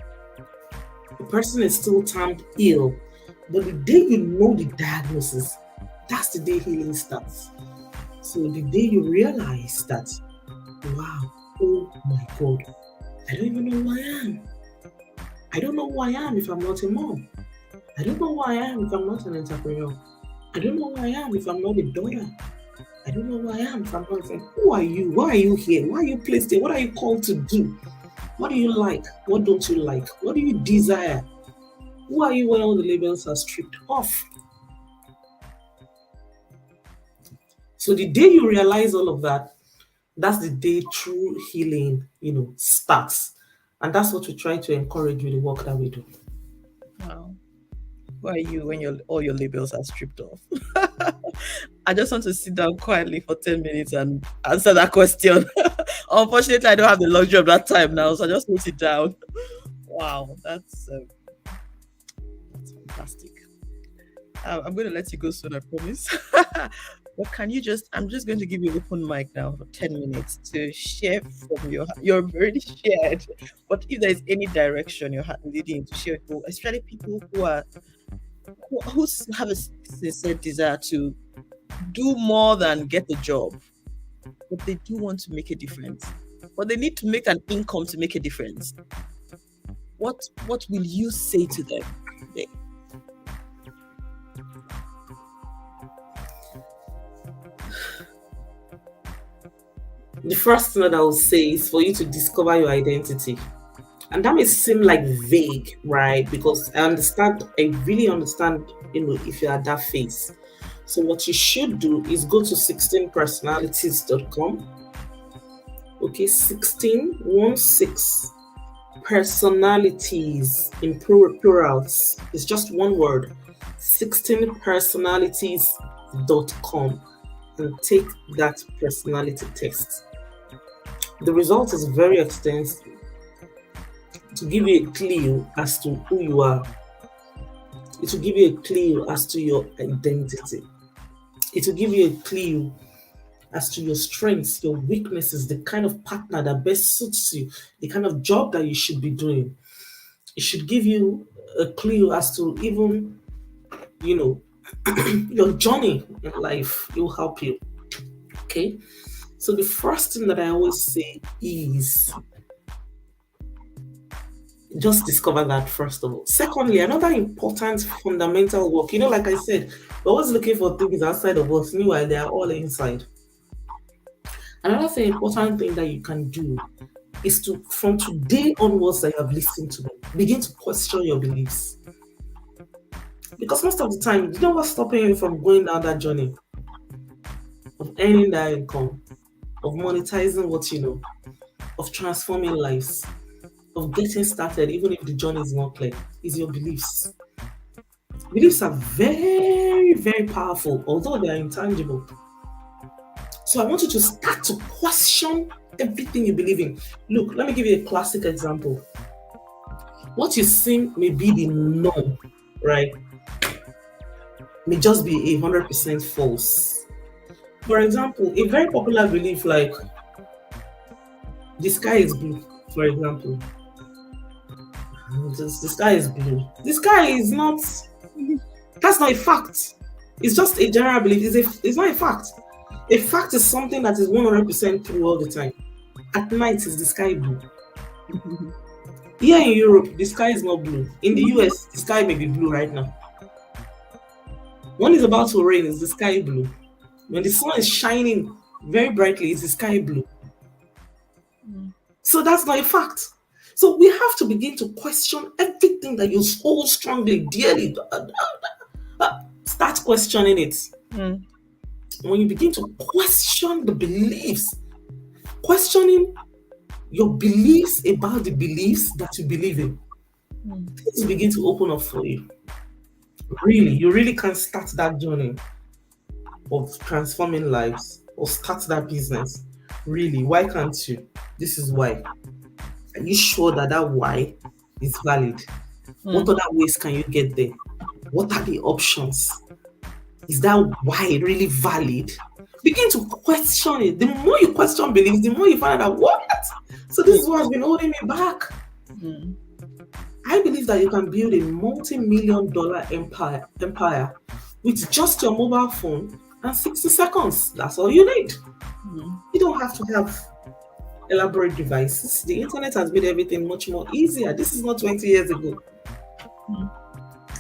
the person is still termed ill. But the day you know the diagnosis, that's the day healing starts. So the day you realize that, wow, oh my God, I don't even know who I am. I don't know who I am if I'm not a mom. I don't know who I am if I'm not an entrepreneur. I don't know who I am if I'm not a daughter. I don't know who I am if I'm not a friend. Who are you? Why are you here? Why are you placed here? What are you called to do? What do you like? What don't you like? What do you desire? Who are you when all the labels are stripped off? So the day you realize all of that, that's the day true healing, starts. And that's what we try to encourage with the work that we do. Wow. Who are you when all your labels are stripped off? I just want to sit down quietly for 10 minutes and answer that question. Unfortunately, I don't have the luxury of that time now, so I just need to sit down. Wow, that's fantastic. I'm going to let you go soon, I promise. But I'm just going to give you open mic now for 10 minutes to share from you've already shared, but if there's any direction you're leading to share with people, especially people who have a sincere desire to do more than get a job, but they do want to make a difference, but they need to make an income to make a difference. What will you say to them today? The first thing that I will say is for you to discover your identity. And that may seem like vague, right? Because I really understand, if you're at that phase. So what you should do is go to 16personalities.com. Okay, 16 personalities in plurals. It's just one word. 16personalities.com, and take that personality test. The result is very extensive to give you a clue as to who you are. It will give you a clue as to your identity. It will give you a clue as to your strengths, your weaknesses, the kind of partner that best suits you, the kind of job that you should be doing. It should give you a clue as to even, your journey in life. It will help you. Okay. So the first thing that I always say is just discover that first of all. Secondly, another important fundamental work. Like I said, we're always looking for things outside of us. Meanwhile, they are all inside. Another important thing that you can do is to, from today onwards that you have listened to them, begin to question your beliefs. Because most of the time, you know what's stopping you from going down that journey of earning that income, of monetizing what you know, of transforming lives, of getting started, even if the journey is not clear, is your beliefs. Beliefs are very, very powerful, although they are intangible. So I want you to start to question everything you believe in. Look, let me give you a classic example. What you think may be the norm, right, may just be 100% false. For example, a very popular belief like the sky is blue, for example. The sky is blue. The sky is not, that's not a fact. It's just a general belief. It's not a fact. A fact is something that is 100% true all the time. At night, is the sky blue? Here in Europe, the sky is not blue. In the US, the sky may be blue right now. When it's about to rain, is the sky blue? When the sun is shining very brightly, is the sky blue? So that's not a fact. So we have to begin to question everything that you hold strongly, dearly. Start questioning it. When you begin to question the beliefs, questioning your beliefs about the beliefs that you believe in, things begin to open up for you. Really, you really can start that journey of transforming lives or start that business. Really, why can't you? This is why. Are you sure that why is valid? What other ways can you get there? What are the options? Is that why really valid? Begin to question it. The more you question beliefs, the more you find out what? So this is what has been holding me back. I believe that you can build a multi-million-dollar empire with just your mobile phone and 60 seconds. That's all you need. You don't have to have elaborate devices. The internet has made everything much more easier. This is not 20 years ago.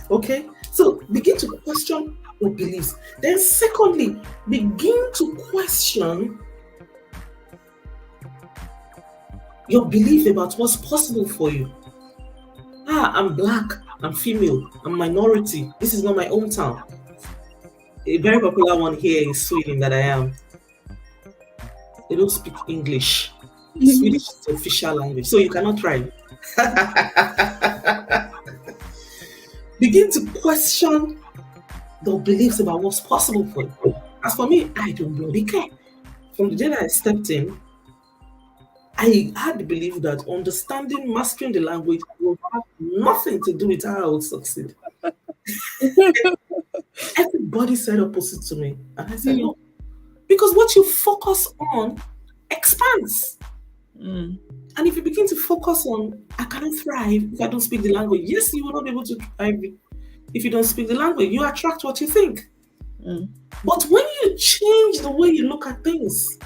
Okay? So begin to question your beliefs. Then secondly, begin to question your belief about what's possible for you. I'm black, I'm female, I'm minority. This is not my hometown. A very popular one here in Sweden that I am. They don't speak English. Swedish is the official language, so you cannot try. Begin to question your beliefs about what's possible for you. As for me, I don't bloody care. From the day that I stepped in, I had the belief that understanding, mastering the language will have nothing to do with how I would succeed. Everybody said opposite to me. And I said, no. Because what you focus on expands. And if you begin to focus on, I cannot thrive if I don't speak the language. Yes, you will not be able to thrive if you don't speak the language. You attract what you think. But when you change the way you look at things,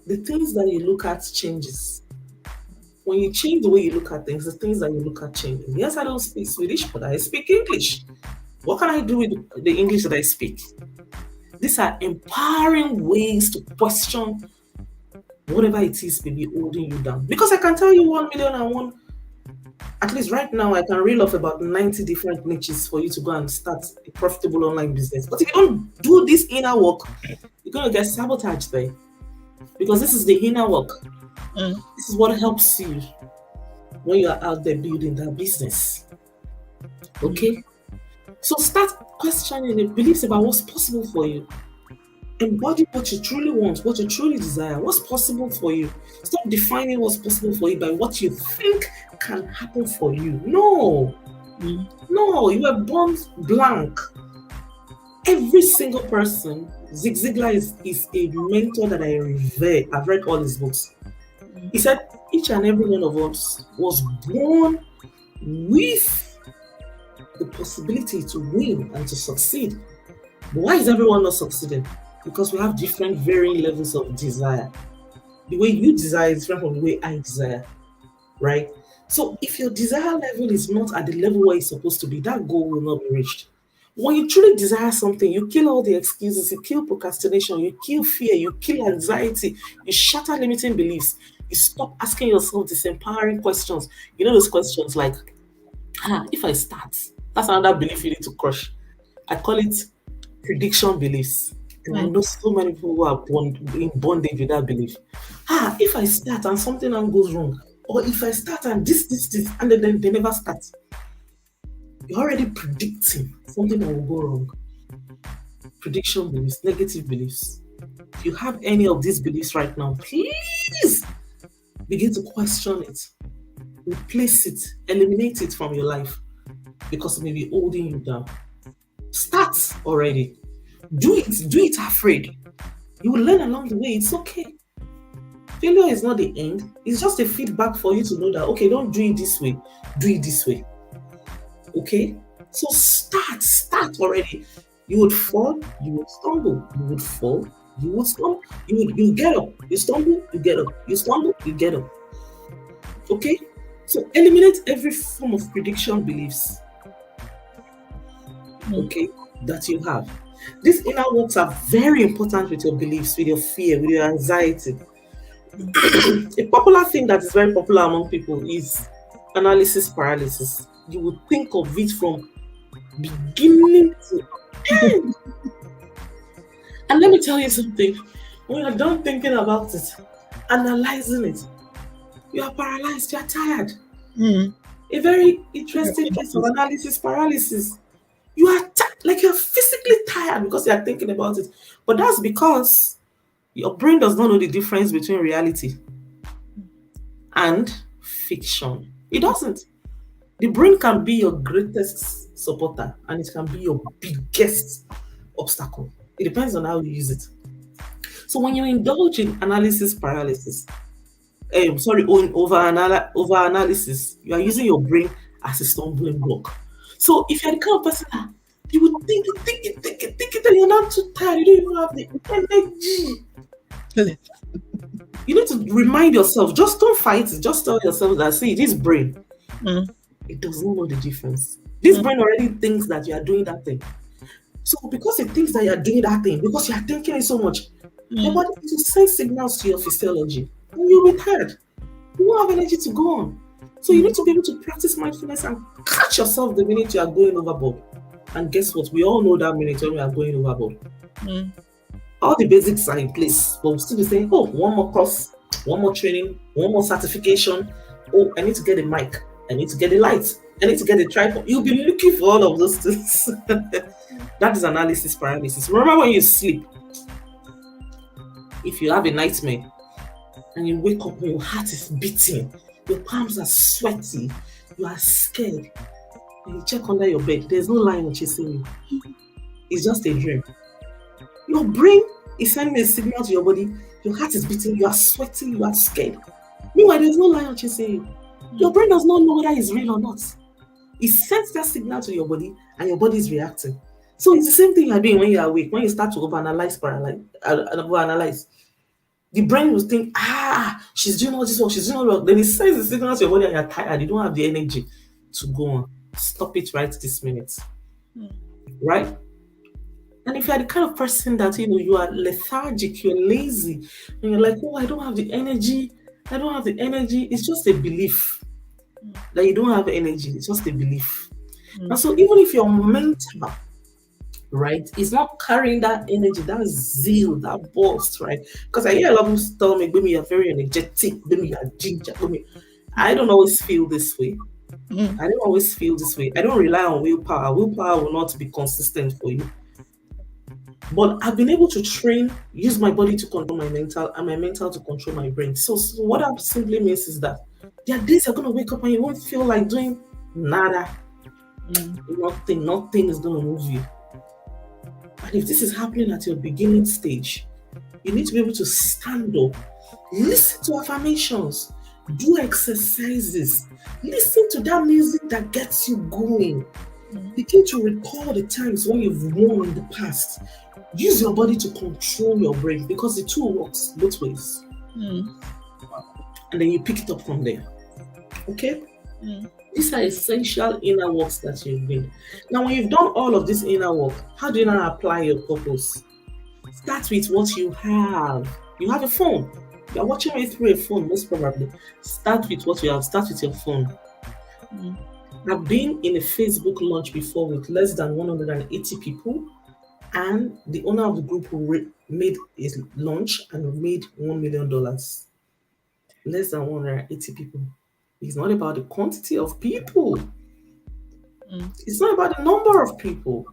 the things that you look at changes. When you change the way you look at things, the things that you look at changes. Yes, I don't speak Swedish, but I speak English. What can I do with the English that I speak? These are empowering ways to question Whatever it is may be holding you down. Because I can tell you 1,000,001, at least right now, I can reel off about 90 different niches for you to go and start a profitable online business. But if you don't do this inner work, you're going to get sabotaged there. Because this is the inner work. This is what helps you when you are out there building that business. Okay? So start questioning the beliefs about what's possible for you. Embody what you truly want, what you truly desire, what's possible for you. Stop defining what's possible for you by what you think can happen for you. No. No, you were born blank. Every single person, Zig Ziglar is a mentor that I revere. I've read all his books. He said each and every one of us was born with the possibility to win and to succeed. But why is everyone not succeeding? Because we have different varying levels of desire. The way you desire is different from the way I desire, right? So if your desire level is not at the level where it's supposed to be, that goal will not be reached. When you truly desire something, you kill all the excuses, you kill procrastination, you kill fear, you kill anxiety, you shatter limiting beliefs, you stop asking yourself these empowering questions. You know those questions like, if I start, that's another belief you need to crush. I call it prediction beliefs. And I know so many people who are in bondage with that belief. If I start and something else goes wrong, or if I start and this, and then they never start. You're already predicting something that will go wrong. Prediction beliefs, negative beliefs. If you have any of these beliefs right now, please begin to question it. Replace it, eliminate it from your life because it may be holding you down. Start already. Do it afraid. You will learn along the way. It's okay. Failure is not the end. It's just a feedback for you to know that, okay, don't do it this way. Do it this way. Okay? So start already. You would fall, you would stumble. You would fall, you would stumble. You get up. You stumble, you get up. You stumble, you get up. Okay? So eliminate every form of prediction beliefs. Okay? That you have. These inner works are very important with your beliefs, with your fear, with your anxiety. A popular thing that is very popular among people is analysis paralysis. You would think of it from beginning to end. And let me tell you something. When you're done thinking about it, analyzing it, you are paralyzed, you are tired. A very interesting case of analysis paralysis. You are like you're physically tired because you are thinking about it. But that's because your brain does not know the difference between reality and fiction. It doesn't. The brain can be your greatest supporter and it can be your biggest obstacle. It depends on how you use it. So when you indulge in analysis paralysis, over analysis, you are using your brain as a stumbling block. So if you're the kind of person that you would think it, and you're not too tired, you don't even have the energy. You need to remind yourself, just don't fight it. Just tell yourself that, see, this brain, it doesn't know the difference. This brain already thinks that you are doing that thing. So because it thinks that you are doing that thing, because you are thinking it so much, your body will send signals to your physiology. And you'll be tired. You won't have energy to go on. So you need to be able to practice mindfulness and catch yourself the minute you are going overboard. And guess what? We all know that minute when we are going overboard. All the basics are in place, but we'll still be saying, oh, one more course, one more training, one more certification. Oh, I need to get a mic. I need to get a light. I need to get a tripod. You'll be looking for all of those things. That is analysis paralysis. Remember when you sleep, if you have a nightmare and you wake up and your heart is beating, your palms are sweaty, you are scared, and you check under your bed, there's no lion chasing you. It's just a dream. Your brain is sending a signal to your body, your heart is beating, you are sweating, you are scared. Meanwhile, there's no lion chasing you. Your brain does not know whether it's real or not. It sends that signal to your body and your body is reacting. So it's the same thing you're doing when you're awake. When you start to overanalyze, the brain will think, she's doing all this work, she's doing all work. Then it sends the signal to your body and you're tired. You don't have the energy to go on. Stop it right this minute. Right? And if you're the kind of person that, you are lethargic, you're lazy, and you're like, oh, I don't have the energy, it's just a belief that you don't have energy. It's just a belief. And so even if your mental, right, is not carrying that energy, that zeal, that burst, right? Because I hear a lot of people tell me, baby, you're very energetic, baby, you're ginger, baby. I don't always feel this way. I don't always feel this way. I don't rely on willpower. Willpower will not be consistent for you. But I've been able to use my body to control my mental and my mental to control my brain. So what that simply means is that there are days you're going to wake up and you won't feel like doing nada. Nothing is going to move you. And if this is happening at your beginning stage, you need to be able to stand up, listen to affirmations, do exercises, listen to that music that gets you going. Begin to recall the times when you've won in the past. Use your body to control your brain, because the tool works both ways. And then you pick it up from there. Okay? These are essential inner works that you've made. Now, when you've done all of this inner work, how do you now apply your purpose? Start with what you have. You have a phone. You're watching me through a phone, most probably. Start with what you have. Start with your phone. I've been in a Facebook launch before with less than 180 people, and the owner of the group made a launch and made $1 million. Less than 180 people. It's not about the quantity of people. It's not about the number of people.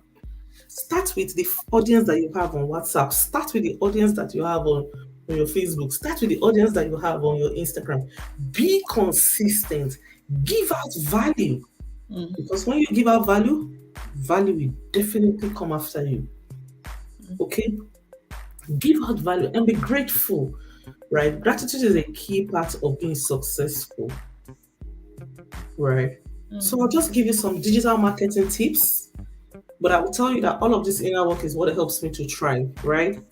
Start with the audience that you have on WhatsApp. Start with the audience that you have on your Facebook. Start with the audience that you have on your Instagram. Be consistent. Give out value. Because when you give out value will definitely come after you. Okay? Give out value and be grateful, right? Gratitude is a key part of being successful, right? So I'll just give you some digital marketing tips, but I will tell you that all of this inner work is what helps me to thrive, right?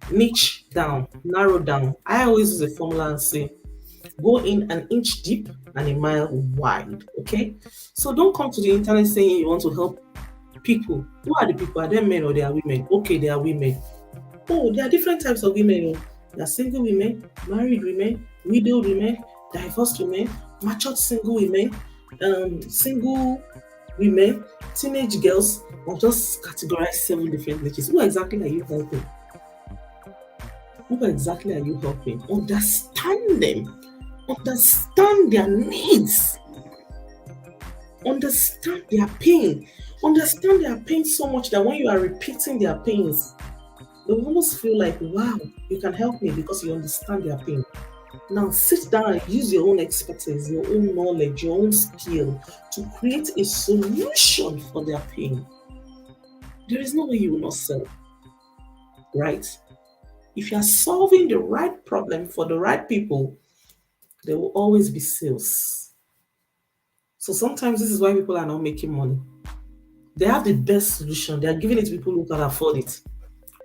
Niche down, narrow down. I always use a formula and say, go in an inch deep and a mile wide. Okay, so don't come to the internet saying you want to help people. Who are the people? Are they men or they are women? Okay, they are women. Oh, there are different types of women. There are single women, married women, widowed women, divorced women, matured single women, single women, teenage girls. I'll just categorize 7 different niches. Who exactly are you helping? Who exactly are you helping? Understand them. Understand their needs. Understand their pain. Understand their pain so much that when you are repeating their pains, they will almost feel like, wow, you can help me because you understand their pain. Now sit down and use your own expertise, your own knowledge, your own skill to create a solution for their pain. There is no way you will not sell, right? If you are solving the right problem for the right people, there will always be sales. So sometimes this is why people are not making money. They have the best solution. They are giving it to people who can afford it.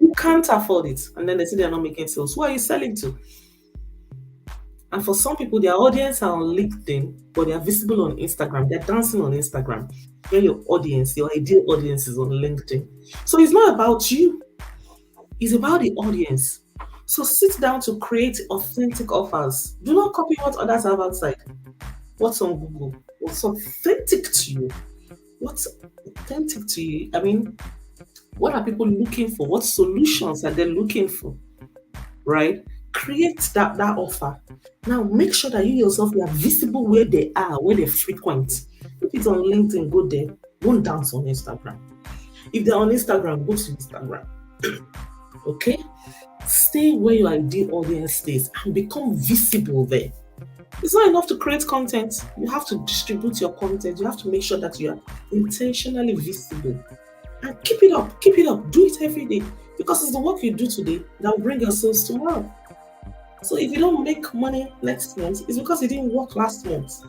Who can't afford it? And then they say they are not making sales. Who are you selling to? And for some people, their audience are on LinkedIn, but they are visible on Instagram. They're dancing on Instagram. When your audience, your ideal audience is on LinkedIn. So it's not about you. It's about the audience. So sit down to create authentic offers. Do not copy what others have outside. What's on Google? What's authentic to you? What's authentic to you? I mean, what are people looking for? What solutions are they looking for? Right? Create that offer. Now make sure that you yourself are visible where they are, where they frequent. If it's on LinkedIn, go there. Don't dance on Instagram. If they're on Instagram, go to Instagram. Okay? Stay where your ideal audience stays and become visible there. It's not enough to create content. You have to distribute your content. You have to make sure that you are intentionally visible. And keep it up. Keep it up. Do it every day. Because it's the work you do today that will bring your sales tomorrow. So if you don't make money next month, it's because it didn't work last month.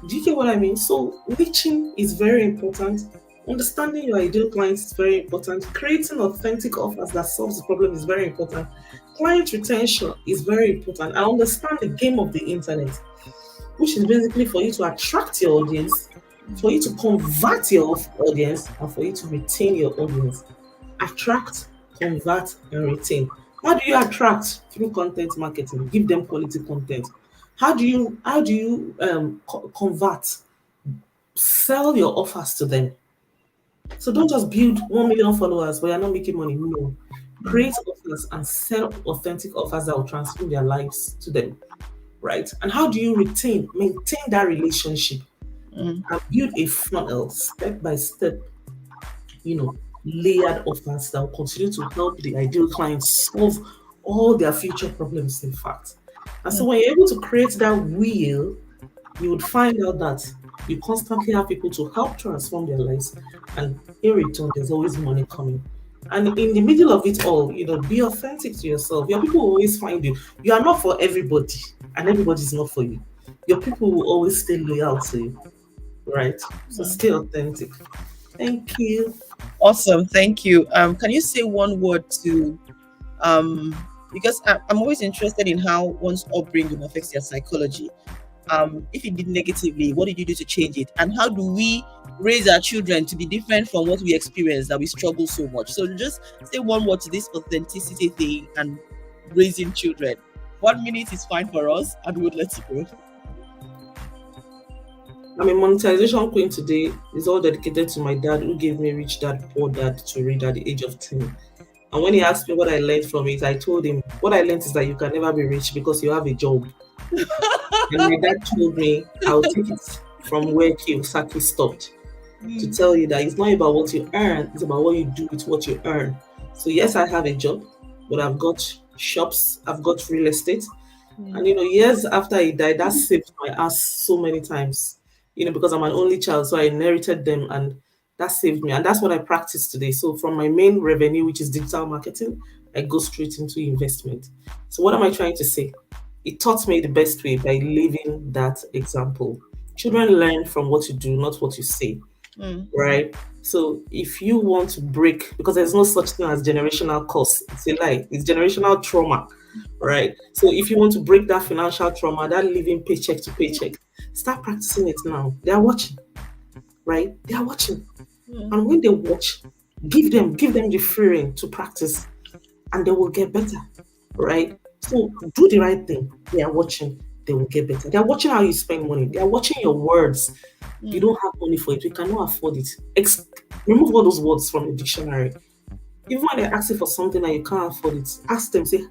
Do you get what I mean? So reaching is very important. Understanding your ideal clients is very important. Creating authentic offers that solves the problem is very important. Client retention is very important. And understand the game of the internet, which is basically for you to attract your audience For you to convert your audience and for you to retain your audience. Attract, convert, and retain. How do you attract? Through content marketing. Give them quality content. How do you convert? Sell your offers to them. So don't just build 1 million followers but you're not making money. No. Create offers and sell authentic offers that will transform their lives to them. Right? And how do you maintain that relationship and build a funnel step by step, layered offers that will continue to help the ideal clients solve all their future problems, in fact. And so when you're able to create that wheel, you would find out that you constantly have people to help transform their lives, and in return, there's always money coming. And in the middle of it all, be authentic to yourself. Your people will always find you. You are not for everybody, and everybody is not for you. Your people will always stay loyal to you, right? So stay authentic. Thank you. Awesome, thank you. Can you say one word to because I'm always interested in how one's upbringing affects their psychology. If it did negatively, what did you do to change it? And how do we raise our children to be different from what we experience that we struggle so much? So just say one word to this authenticity thing and raising children. 1 minute is fine for us and we'll let you go. I'm a monetization queen today. It's all dedicated to my dad who gave me Rich Dad, Poor Dad to read at the age of 10. And when he asked me what I learned from it, I told him, what I learned is that you can never be rich because you have a job. And my dad told me, I'll take it from where Kiyosaki stopped to tell you that it's not about what you earn, it's about what you do with what you earn. So yes, I have a job, but I've got shops, I've got real estate. And years after he died, that saved my ass so many times. Because I'm an only child, so I inherited them and that saved me. And that's what I practice today. So from my main revenue, which is digital marketing, I go straight into investment. So what am I trying to say? It taught me the best way by living that example. Children learn from what you do, not what you say, right? So if you want to break, because there's no such thing as generational curse, it's a lie, it's generational trauma, right? So if you want to break that financial trauma, that living paycheck to paycheck, start practicing it now. They are watching, right? They are watching. And when they watch, give them the free rein to practice and they will get better, right? So do the right thing. They are watching, they will get better. They are watching how you spend money. They are watching your words. You don't have money for it. You cannot afford it. Remove all those words from the dictionary. Even when they ask you for something and you can't afford it, ask them, say,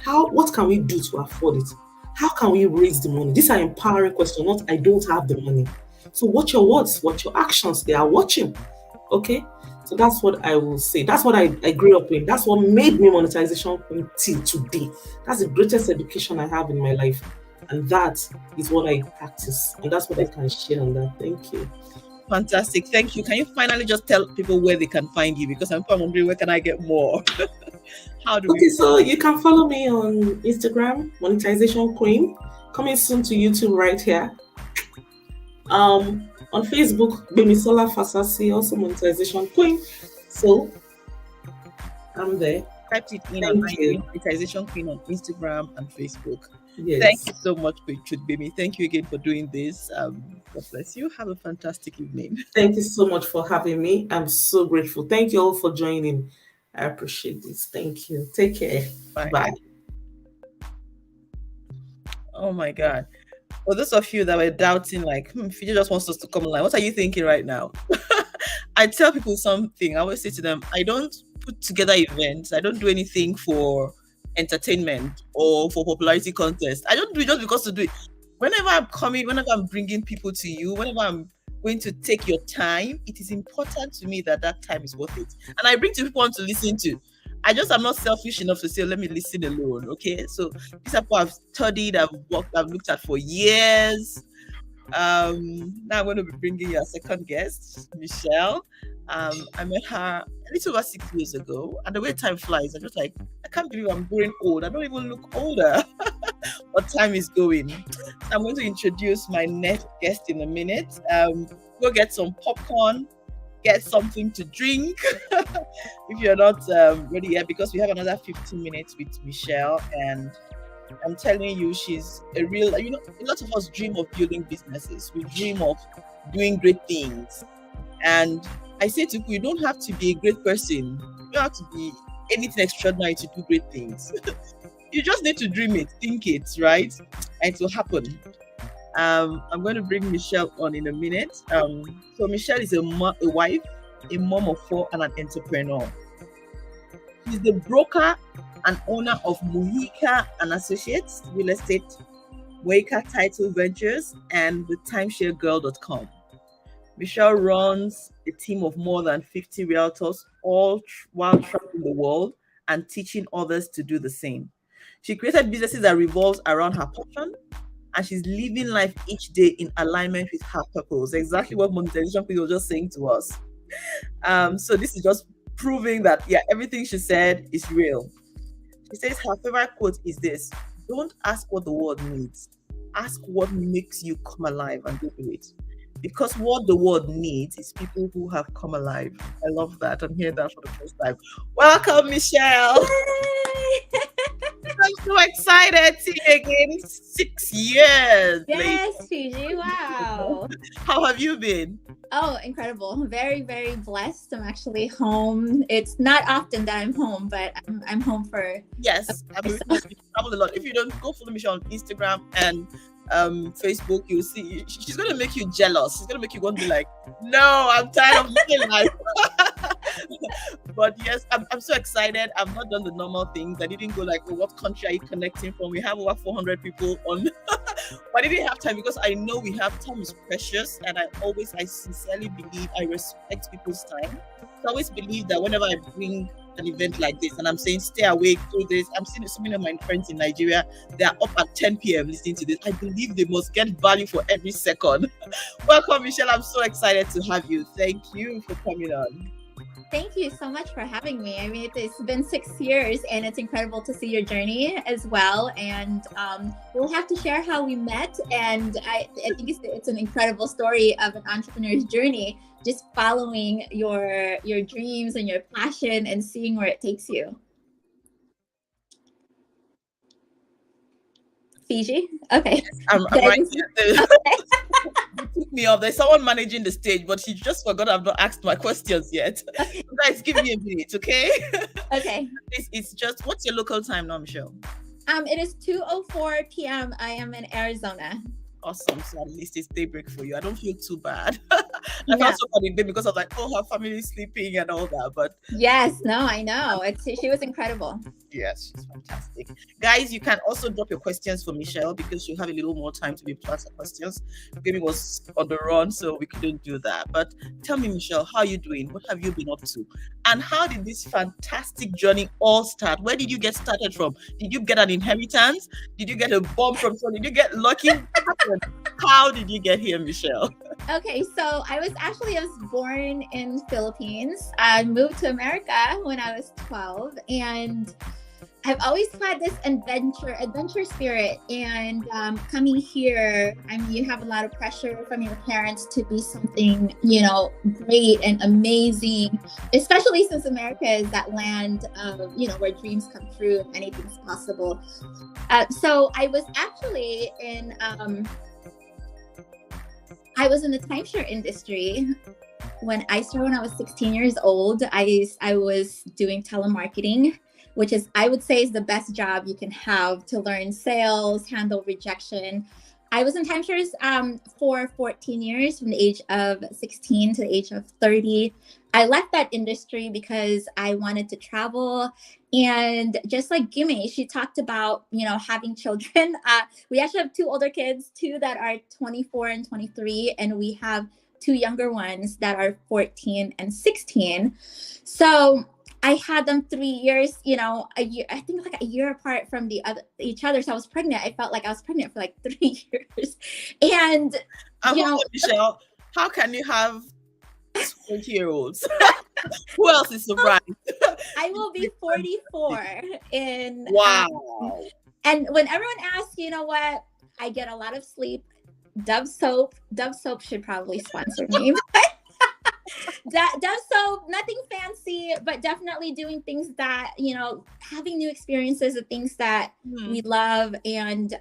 what can we do to afford it? How can we raise the money? These are empowering questions, not I don't have the money. So watch your words, watch your actions. They are watching. Okay? So that's what I will say. That's what I grew up in. That's what made me monetization queen till today. That's the greatest education I have in my life. And that is what I practice. And that's what I can share on that. Thank you. Fantastic. Thank you. Can you finally just tell people where they can find you? Because I'm wondering, where can I get more? So you can follow me on Instagram, Monetization Queen. Coming soon to YouTube right here. On Facebook, Bemisola Fasasi, also Monetization Queen. So I'm there. Type it in on Monetization Queen on Instagram and Facebook. Yes. Thank you so much, Bemi. Thank you again for doing this. God bless you. Have a fantastic evening. Thank you so much for having me. I'm so grateful. Thank you all for joining. I appreciate this. Thank you. Take care. Bye. Oh my God. For those of you that were doubting, like, Fijeh just wants us to come online, what are you thinking right now? I tell people something. I always say to them, I don't put together events. I don't do anything for entertainment or for popularity contest. I don't do it just because to do it. Whenever I'm coming, whenever I'm bringing people to you, whenever I'm going to take your time, it is important to me that time is worth it. And I bring to people to listen to. I'm not selfish enough to say, let me listen alone. Okay. So these are people I've studied, I've looked at for years. Now I'm going to be bringing you a second guest, Michelle. I met her a little over 6 years ago, and the way time flies, I'm just like, I can't believe I'm growing old. I don't even look older. But time is going. So I'm going to introduce my next guest in a minute. Go get some popcorn, get something to drink if you're not ready yet, because we have another 15 minutes with Michelle, and I'm telling you, she's a real, a lot of us dream of building businesses. We dream of doing great things. And I say to people, you don't have to be a great person. You don't have to be anything extraordinary to do great things. You just need to dream it, think it, right? And it will happen. I'm going to bring Michelle on in a minute. So Michelle is a wife, a mom of four, and an entrepreneur. She's the broker and owner of Muhika and Associates Real Estate, Muhika Title Ventures, and the timesharegirl.com. Michelle runs a team of more than 50 realtors, all while traveling the world and teaching others to do the same. She created businesses that revolves around her passion, and she's living life each day in alignment with her purpose. Exactly what monetization people were just saying to us. So this is just proving that, yeah, everything she said is real. She says her favorite quote is this: don't ask what the world needs. Ask what makes you come alive and do it. Because what the world needs is people who have come alive. I love that. I'm hearing that for the first time. Welcome, Michelle. I'm so excited. See you again. 6 years. Yes, Fijeh. Wow. How have you been? Oh, incredible. Very, very blessed. I'm actually home. It's not often that I'm home, but I'm home for... Yes. You travel a lot. If you don't, go follow Michelle on Instagram and Facebook, you'll see she's going to make you jealous. She's going to make you want to be like, no, I'm tired of living life. But yes, I'm so excited. I've not done the normal things. I didn't go like, oh, what country are you connecting from? We have over 400 people on. But I didn't have time because I know time is precious, and I sincerely believe I respect people's time. So I always believe that whenever I bring an event like this and I'm saying stay awake through this, I'm seeing so many of my friends in Nigeria, they are up at 10 p.m. listening to this. I believe they must get value for every second. Welcome, Michelle. I'm so excited to have you. Thank you for coming on. Thank you so much for having me. I mean, it's been 6 years, and it's incredible to see your journey as well. And we'll have to share how we met. And I think it's an incredible story of an entrepreneur's journey, just following your dreams and your passion and seeing where it takes you. Fijeh? Okay. I'm right here. Okay. You took me off. There's someone managing the stage, but she just forgot I've not asked my questions yet. Okay. So guys, give me a minute, okay? Okay. It's just, what's your local time now, Michelle? It is 2:04 p.m. I am in Arizona. Awesome. So at least it's daybreak for you. I don't feel too bad. I felt so funny because I was like, oh, her family is sleeping and all that. But yes, no, I know. She was incredible. Yes, she's fantastic. Guys, you can also drop your questions for Michelle because she'll have a little more time to be able to answer questions. Gaming was on the run, so we couldn't do that. But tell me, Michelle, how are you doing? What have you been up to? And how did this fantastic journey all start? Where did you get started from? Did you get an inheritance? Did you get a bomb from someone? Did you get lucky? How did you get here, Michelle? Okay, so I was born in Philippines. I moved to America when I was 12, and I've always had this adventure spirit. And coming here, I mean, you have a lot of pressure from your parents to be something, great and amazing, especially since America is that land of, where dreams come true and anything's possible. So I was actually in the timeshare industry when I started when I was 16 years old. I was doing telemarketing, which I would say is the best job you can have to learn sales, handle rejection. I was in timeshares for 14 years, from the age of 16 to the age of 30. I left that industry because I wanted to travel. And just like Gimme, she talked about, having children. We actually have 2 older kids, 2 that are 24 and 23, and we have 2 younger ones that are 14 and 16. So I had them 3 years, a year, I think like a year apart from each other. So I was pregnant. I felt like I was pregnant for like 3 years. And Michelle, how can you have 20-year-olds? Who else is surprised? I will be 44 in wow. And when everyone asks, you know what? I get a lot of sleep. Dove soap should probably sponsor me. Dove soap, nothing fancy, but definitely doing things that, having new experiences of things that we love. And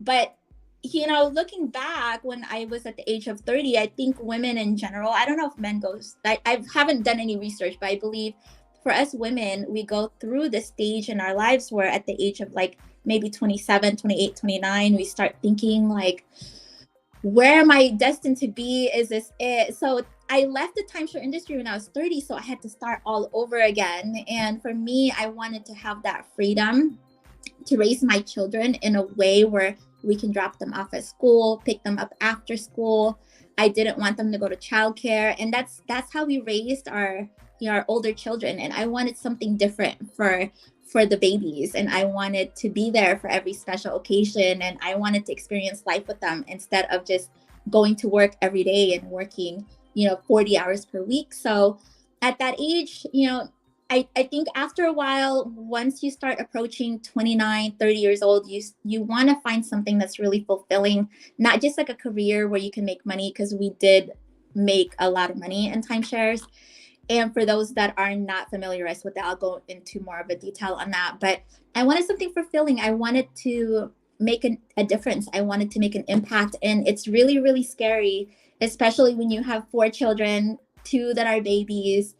but looking back when I was at the age of 30, I think women in general, I don't know if men goes, I haven't done any research, but I believe for us women, we go through the stage in our lives where at the age of like maybe 27, 28, 29, we start thinking like, where am I destined to be? Is this it? So I left the timeshare industry when I was 30, so I had to start all over again. And for me, I wanted to have that freedom to raise my children in a way where we can drop them off at school, pick them up after school. I didn't want them to go to childcare, and that's how we raised our our older children. And I wanted something different for the babies, and I wanted to be there for every special occasion, and I wanted to experience life with them instead of just going to work every day and working 40 hours per week. So at that age, I think after a while, once you start approaching 29, 30 years old, you want to find something that's really fulfilling, not just like a career where you can make money, because we did make a lot of money in timeshares. And for those that are not familiarized with that, I'll go into more of a detail on that. But I wanted something fulfilling. I wanted to make a difference. I wanted to make an impact. And it's really, really scary, especially when you have 4 children, 2 that are babies,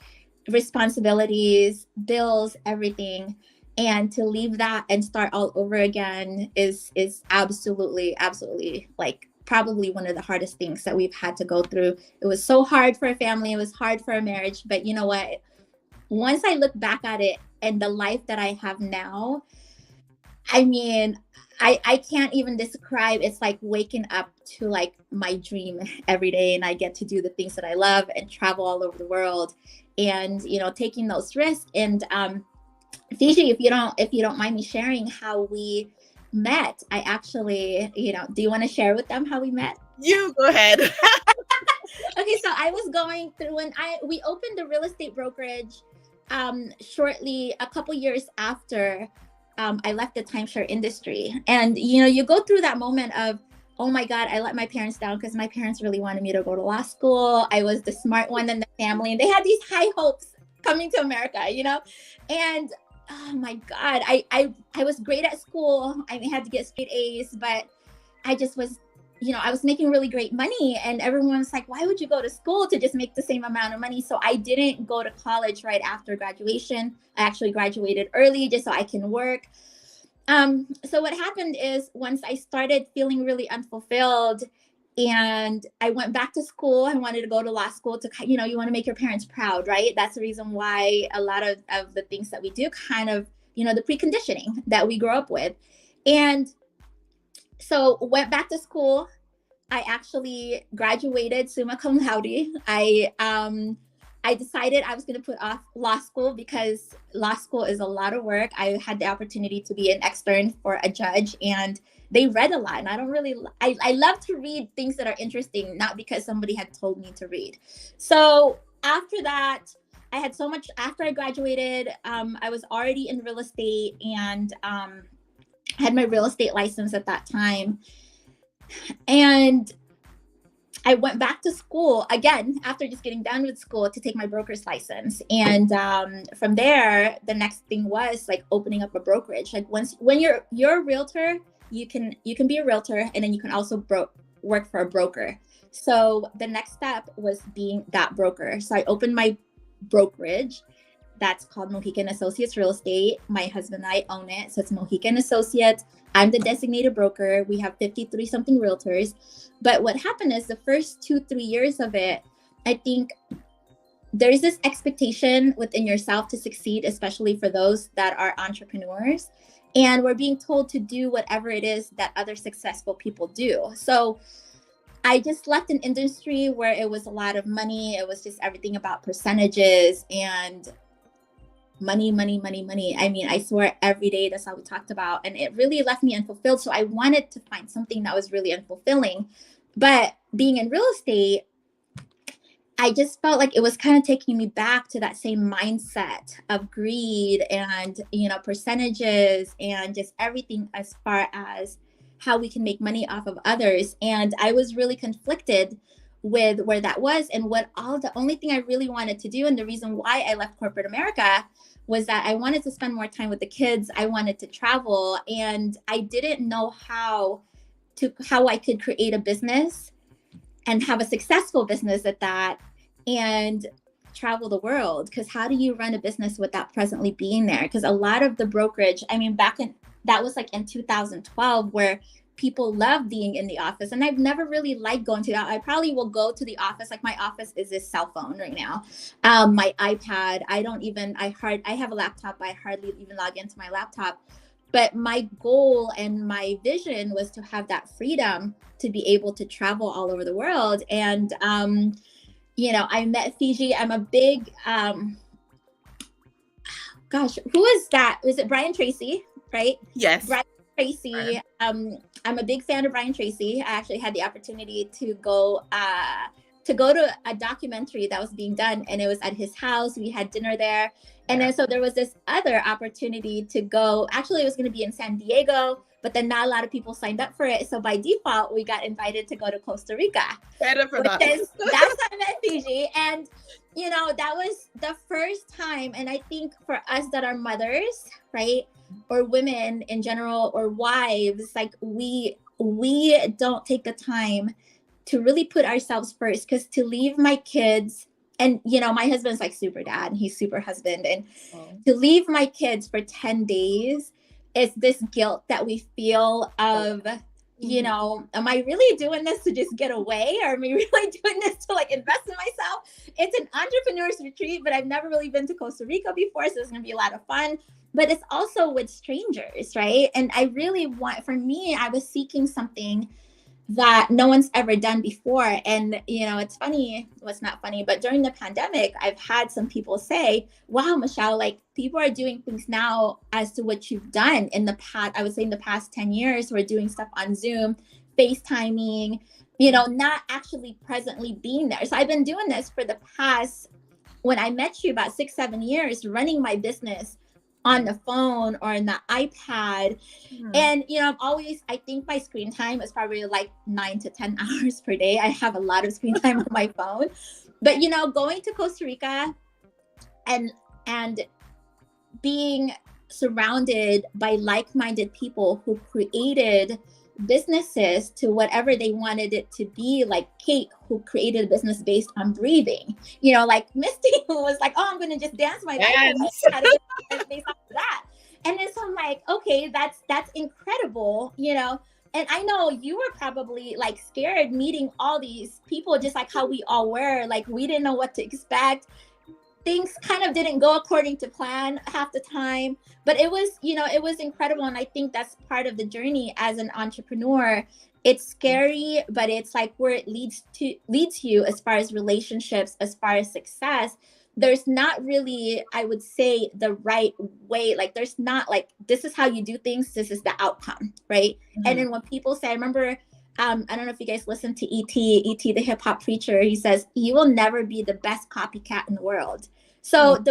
responsibilities, bills, everything. And to leave that and start all over again is absolutely like probably one of the hardest things that we've had to go through. It was so hard for a family. It was hard for a marriage. But you know what? Once I look back at it and the life that I have now, I mean, I can't even describe. It's like waking up to like my dream every day, and I get to do the things that I love and travel all over the world, and taking those risks. And Fijeh, if you don't mind me sharing how we met, I actually, do you want to share with them how we met? You go ahead. Okay, so I was going through when we opened the real estate brokerage shortly a couple years after I left the timeshare industry. And you go through that moment of, oh my God, I let my parents down, because my parents really wanted me to go to law school. I was the smart one in the family, and they had these high hopes coming to America, and oh my God, I was great at school. I had to get straight A's, but I just was, I was making really great money, and everyone was like, why would you go to school to just make the same amount of money? So I didn't go to college right after graduation. I actually graduated early just so I can work. So what happened is, once I started feeling really unfulfilled and I went back to school, I wanted to go to law school to, you want to make your parents proud, right? That's the reason why a lot of the things that we do kind of, the preconditioning that we grow up with. And so went back to school. I actually graduated summa cum laude. I decided I was going to put off law school because law school is a lot of work. I had the opportunity to be an extern for a judge, and they read a lot. And I love to read things that are interesting, not because somebody had told me to read. So after that, I had so much, after I graduated, I was already in real estate, and had my real estate license at that time. And I went back to school again after just getting done with school to take my broker's license. And from there, the next thing was like opening up a brokerage. Like when you're a realtor, you can be a realtor, and then you can also work for a broker. So the next step was being that broker. So I opened my brokerage. That's called Mohican Associates Real Estate. My husband and I own it. So it's Mohican Associates. I'm the designated broker. We have 53 something realtors. But what happened is the first 2-3 years of it, I think there's this expectation within yourself to succeed, especially for those that are entrepreneurs. And we're being told to do whatever it is that other successful people do. So I just left an industry where it was a lot of money. It was just everything about percentages and money. I mean, I swear every day that's how we talked about, and it really left me unfulfilled. So I wanted to find something that was really unfulfilling. But being in real estate, I just felt like it was kind of taking me back to that same mindset of greed and, percentages and just everything as far as how we can make money off of others. And I was really conflicted with where that was, and the only thing I really wanted to do, and the reason why I left corporate America, was that I wanted to spend more time with the kids. I wanted to travel, and I didn't know how to how I could create a business and have a successful business at that, and travel the world. Because how do you run a business without presently being there? Because a lot of the brokerage, I mean, that was like in 2012, where people love being in the office. And I've never really liked going to that. I probably will go to the office. Like my office is this cell phone right now. My iPad, I have a laptop. I hardly even log into my laptop. But my goal and my vision was to have that freedom to be able to travel all over the world. And, I met Fijeh. I'm a big, who is that? Was it Brian Tracy, right? Yes. Brian Tracy. I'm a big fan of Brian Tracy. I actually had the opportunity to go to a documentary that was being done, and it was at his house. We had dinner there. And then so there was this other opportunity to go. Actually, it was going to be in San Diego, but then not a lot of people signed up for it. So by default, we got invited to go to Costa Rica. Better for that. That's how I met Fijeh. And, that was the first time. And I think for us that are mothers, right, or women in general, or wives, like we don't take the time to really put ourselves first. Because to leave my kids, and, my husband's like super dad, and he's super husband. And to leave my kids for 10 days is this guilt that we feel of, am I really doing this to just get away? Or am I really doing this to like invest in myself? It's an entrepreneur's retreat, but I've never really been to Costa Rica before. So it's going to be a lot of fun. But it's also with strangers, right? And I was seeking something that no one's ever done before. And, it's funny, well, it's not funny, but during the pandemic, I've had some people say, wow, Michelle, like people are doing things now as to what you've done in the past. I would say in the past 10 years, we're doing stuff on Zoom, FaceTiming, not actually presently being there. So I've been doing this for the past, when I met you, about 6-7 years, running my business on the phone or on the iPad. And, I think my screen time is probably like 9 to 10 hours per day. I have a lot of screen time on my phone, but, going to Costa Rica and being surrounded by like-minded people who created businesses to whatever they wanted it to be, like Kate, who created a business based on breathing, like Misty, who was like, oh, I'm going to just dance my life away, based off of that. And then so I'm like, okay, that's incredible, and I know you were probably like scared meeting all these people, just like how we all were. Like we didn't know what to expect. Things kind of didn't go according to plan half the time, but it was, it was incredible. And I think that's part of the journey as an entrepreneur. It's scary, but it's like where it leads you as far as relationships, as far as success. There's not really, I would say, the right way. Like there's not like, this is how you do things. This is the outcome, right? And then when people say, I remember, I don't know if you guys listen to E.T., the hip hop preacher. He says, you will never be the best copycat in the world. So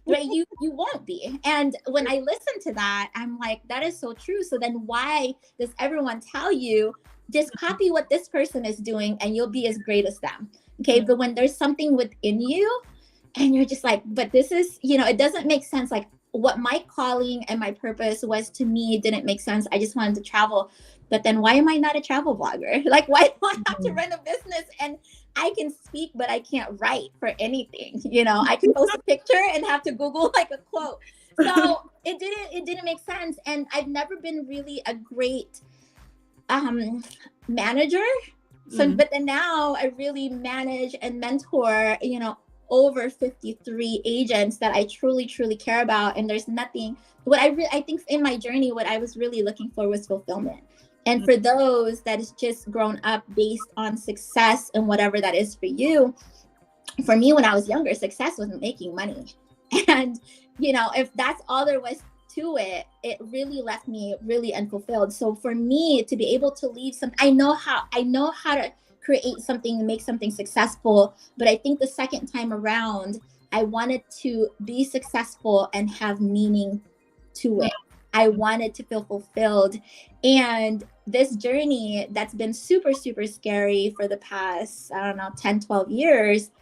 you won't be. And when I listen to that, I'm like, that is so true. So then why does everyone tell you just copy what this person is doing and you'll be as great as them? Okay. But when there's something within you and you're just like, but this is, it doesn't make sense. Like what my calling and my purpose was to me didn't make sense. I just wanted to travel. But then why am I not a travel blogger? Like, why do I have to run a business and I can speak, but I can't write for anything? I can post a picture and have to Google like a quote. So it didn't make sense. And I've never been really a great manager. So, but then now I really manage and mentor, over 53 agents that I truly, truly care about. And there's nothing, I think in my journey, what I was really looking for was fulfillment. And for those that is just grown up based on success and whatever that is for you, for me, when I was younger, success was making money. And, if that's all there was to it, it really left me really unfulfilled. So for me to be able to leave I know how to create something and make something successful. But I think the second time around, I wanted to be successful and have meaning to it. I wanted to feel fulfilled. And this journey that's been super, super scary for the past, 10, 12 years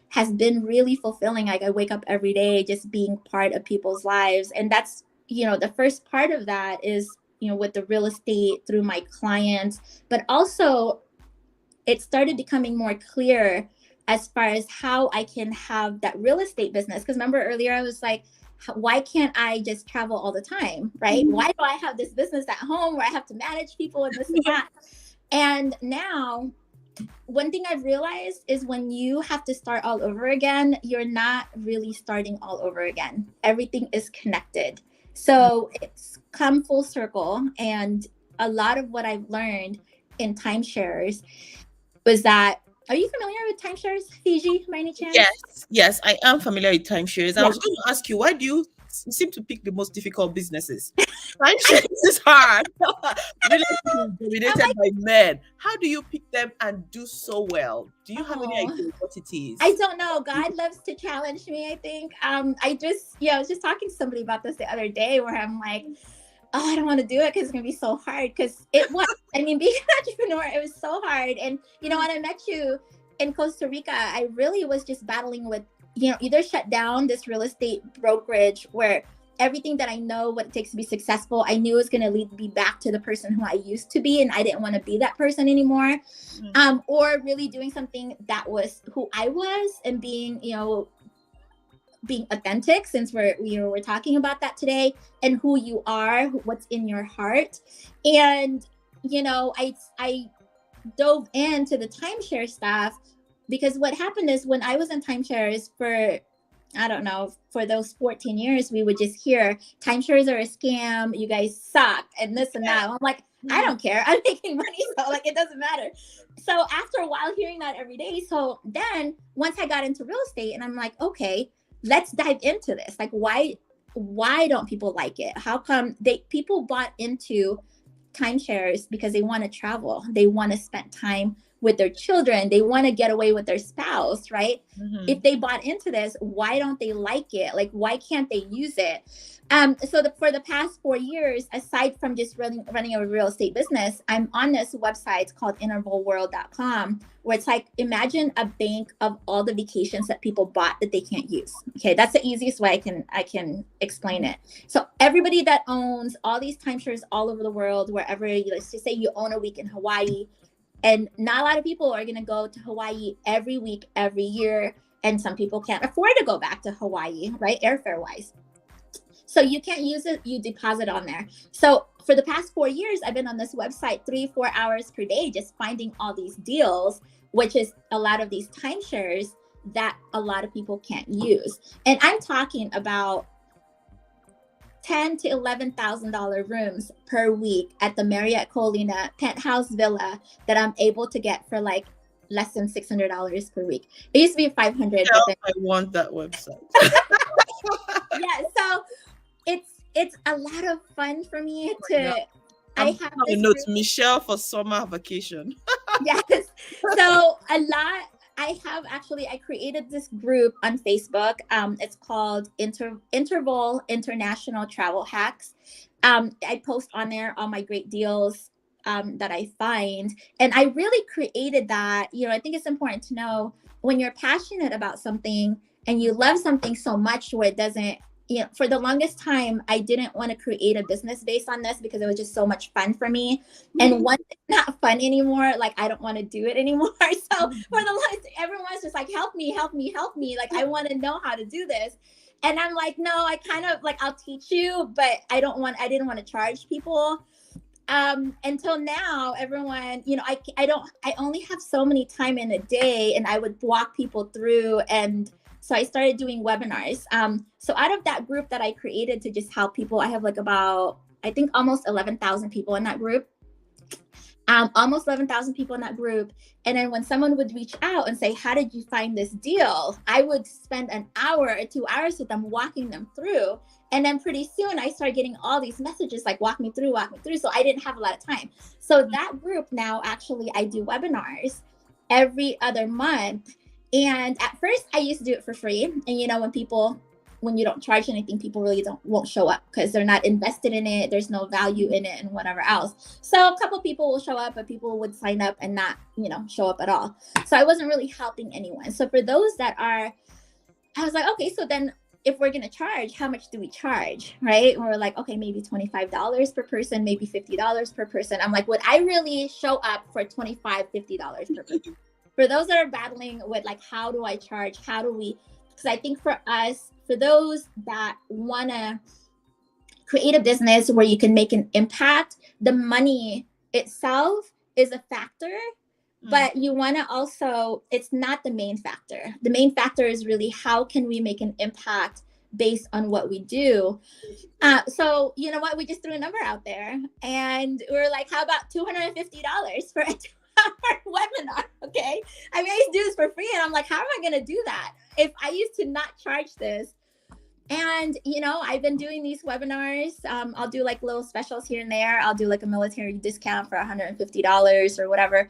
has been really fulfilling. Like I wake up every day just being part of people's lives. And that's, the first part of that is with the real estate through my clients, but also it started becoming more clear as far as how I can have that real estate business. Because remember earlier, I was like, why can't I just travel all the time, right? Why do I have this business at home where I have to manage people and this and that? And now, one thing I've realized is when you have to start all over again, you're not really starting all over again. Everything is connected. So it's come full circle. And a lot of what I've learned in timeshares was that, are you familiar with timeshares, Fijeh, by any chance? Yes, I am familiar with timeshares. I was going to ask you, why do you seem to pick the most difficult businesses? Timeshares is hard. Really dominated by men. How do you pick them and do so well? Do you have any idea what it is? I don't know. God loves to challenge me, I think. I was just talking to somebody about this the other day where I'm like, oh, I don't want to do it because it's going to be so hard. Because it was, being an entrepreneur, it was so hard. And, when I met you in Costa Rica, I really was just battling with, either shut down this real estate brokerage where everything that I know what it takes to be successful, I knew was going to lead me back to the person who I used to be. And I didn't want to be that person anymore. Or really doing something that was who I was and being authentic, since we're talking about that today, and who you are, what's in your heart. And I dove into the timeshare stuff because what happened is when I was in timeshares for, I don't know, for those 14 years, we would just hear timeshares are a scam, you guys suck, and this and that. I'm like, I don't care, I'm making money, so it doesn't matter. So after a while hearing that every day, so then once I got into real estate and I'm like, okay, let's dive into this. Like, why don't people like it? How come people bought into timeshares? Because they want to travel. They want to spend time with their children. They want to get away with their spouse, right? If they bought into this, why don't they like it? Like, why can't they use it? For the past 4 years, aside from just running a real estate business, I'm on this website called intervalworld.com, where it's like, imagine a bank of all the vacations that people bought that they can't use. Okay, that's the easiest way I can explain it. So everybody that owns all these timeshares all over the world, wherever, let's just say you own a week in Hawaii, and not a lot of people are going to go to Hawaii every week, every year. And some people can't afford to go back to Hawaii, right? Airfare wise. So you can't use it, you deposit on there. So for the past 4 years, I've been on this website 3-4 hours per day, just finding all these deals, which is a lot of these timeshares that a lot of people can't use. And I'm talking about $10,000 to $11,000 rooms per week at the Marriott Colina penthouse villa that I'm able to get for like less than $600 per week. It used to be $500. I want that website. Yeah, so it's a lot of fun for me to. I have a note, Michelle for summer vacation. Yes, so a lot. I created this group on Facebook. It's called Interval International Travel Hacks. I post on there all my great deals that I find. And I really created that. I think it's important to know when you're passionate about something and you love something so much where it doesn't, for the longest time, I didn't want to create a business based on this because it was just so much fun for me. And once it's not fun anymore, like, I don't want to do it anymore. So for the longest, everyone's just like, help me. Like, I want to know how to do this. And I'm like, no, I kind of like, I'll teach you, but I didn't want to charge people. Until now, everyone, I only have so many time in a day, and I would walk people through. And so I started doing webinars. So out of that group that I created to just help people, I have like about, I think almost 11,000 people in that group. Almost 11,000 people in that group. And then when someone would reach out and say, how did you find this deal? I would spend an hour or 2 hours with them, walking them through. And then pretty soon I started getting all these messages like, walk me through. So I didn't have a lot of time. So that group now, actually, I do webinars every other month. And at first I used to do it for free. And when you don't charge anything, people really won't show up because they're not invested in it. There's no value in it and whatever else. So a couple people will show up, but people would sign up and not, show up at all. So I wasn't really helping anyone. So for those that are, I was like, okay, so then if we're going to charge, how much do we charge? Right. And we're like, okay, maybe $25 per person, maybe $50 per person. I'm like, would I really show up for $25, $50 per person? For those that are battling with like, how do I charge? How do we, because I think for us, for those that want to create a business where you can make an impact, the money itself is a factor, but you want to also, it's not the main factor. The main factor is really how can we make an impact based on what we do. So you know what, we just threw a number out there and we're like, how about $250 for a 2-hour webinar? Okay, I mean, I used to do this for free and I'm like, how am I going to do that if I used to not charge this? And, you know, I've been doing these webinars. I'll do like little specials here and there. I'll do like a military discount for $150 or whatever.